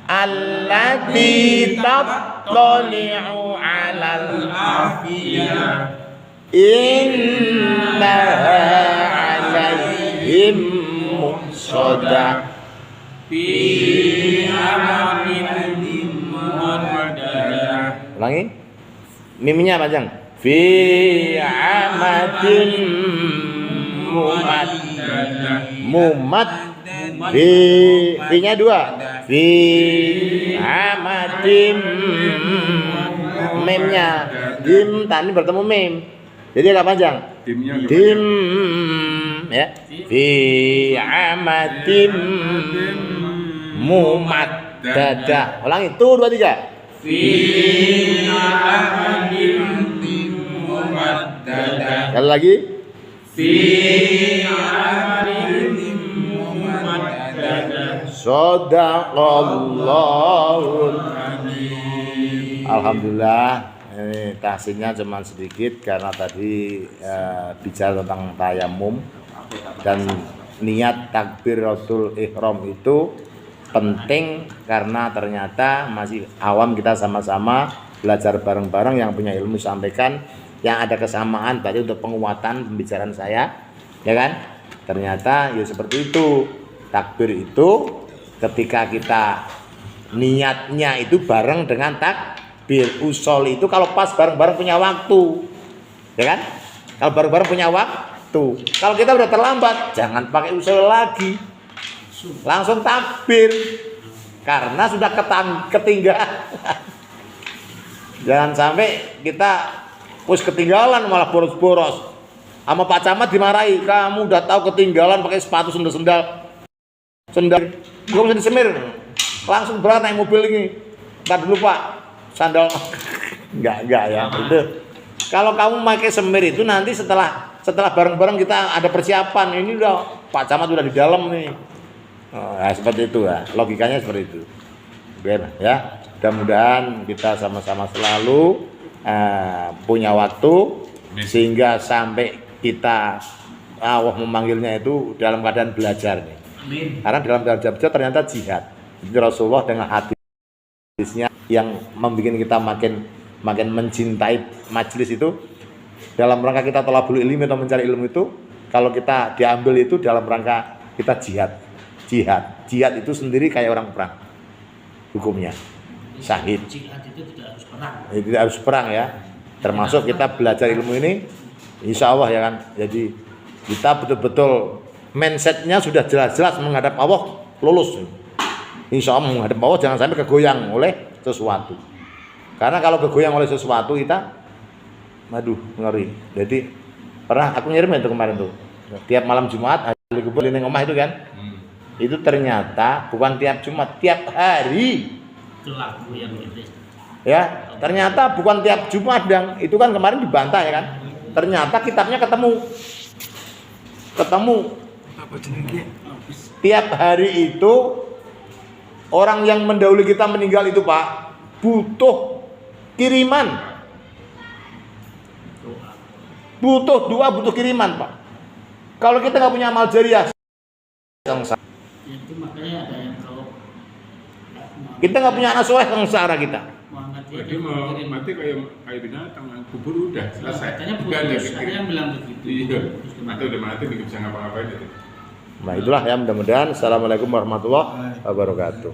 Allati tattali'u 'alal afidah. Inna 'alaihim muqsadah Fi amadim mumaddadah. Ulangi. Mimnya panjang. Fi amadim mumad. Fi-nya 2. Fi amadim mimnya. Dim tadi bertemu mim. Jadi agak panjang. Dim ya. Fi amadim mumaddadah. Ulangi. Tuh 2 3. Fi amadim mumaddadah. Sekali lagi. Fi amadim mumaddadah. Shadaqallahul azim. Alhamdulillah. ini tahsinnya cuma sedikit karena tadi bicara tentang tayamum dan niat takbiratul ihram itu penting karena ternyata masih awam, kita sama-sama belajar bareng-bareng, yang punya ilmu sampaikan, yang ada kesamaan tadi untuk penguatan pembicaraan saya, ya kan? Ternyata ya seperti itu. Takbir itu ketika kita niatnya itu bareng dengan takbir. Usul itu kalau pas bareng-bareng punya waktu, ya kan? Kalau bareng-bareng punya waktu. Kalau kita udah terlambat, jangan pakai usul lagi, langsung takbir karena sudah ketinggalan. Jangan sampai kita ketinggalan malah boros-boros. Sama Pak Camat dimarahi, kamu udah tahu ketinggalan pakai sepatu sendal gua bisa disemir, langsung berangkat naik mobil ini. Ntar dulu Pak, sandal. enggak ya itu. Kalau kamu pakai semir itu nanti setelah bareng-bareng kita ada persiapan, ini udah Pak Camat udah di dalam nih. Ya, seperti itu ya, logikanya seperti itu. Biar ya, mudah-mudahan kita sama-sama selalu punya waktu sehingga sampai kita Allah memanggilnya itu dalam keadaan belajar nih. Amin. Karena dalam belajar ternyata jihad. Jadi Rasulullah dengan hadisnya yang membuat kita makin mencintai majelis itu, dalam rangka kita thalabul ilmi atau mencari ilmu itu, kalau kita diambil itu dalam rangka kita jihad itu sendiri kayak orang perang hukumnya, syahid. Jihad itu tidak harus perang. Tidak harus perang ya, termasuk kita belajar ilmu ini, insya Allah ya kan. Jadi kita betul-betul mindsetnya sudah jelas-jelas menghadap Allah, lulus. Insya Allah menghadap Allah, jangan sampai kegoyang oleh sesuatu. Karena kalau kegoyang oleh sesuatu kita, aduh ngeri. Jadi pernah aku ngirim itu kemarin tuh, tiap malam Jumat ahli kubur ini ngomah itu kan, itu ternyata bukan tiap Jumat, tiap hari. Itu lagu yang itu. Ya, ternyata bukan tiap Jumat, dan itu kan kemarin dibantah ya kan. Ternyata kitabnya ketemu. Tiap hari itu orang yang mendahului kita meninggal itu Pak butuh kiriman, butuh doa, butuh kiriman Pak. Kalau kita nggak punya amal jariah, Itu makanya ada yang kalau kita nggak punya anak soleh, sengsara kita. Jadi mau mati kayak binatang, kubur udah selesai. Katanya Nggak ada putus, ada yang bilang begitu. Iya, mati udah mati, nggak bisa ngapa-ngapain itu. Nah itulah ya, mudah-mudahan. Assalamualaikum warahmatullahi wabarakatuh.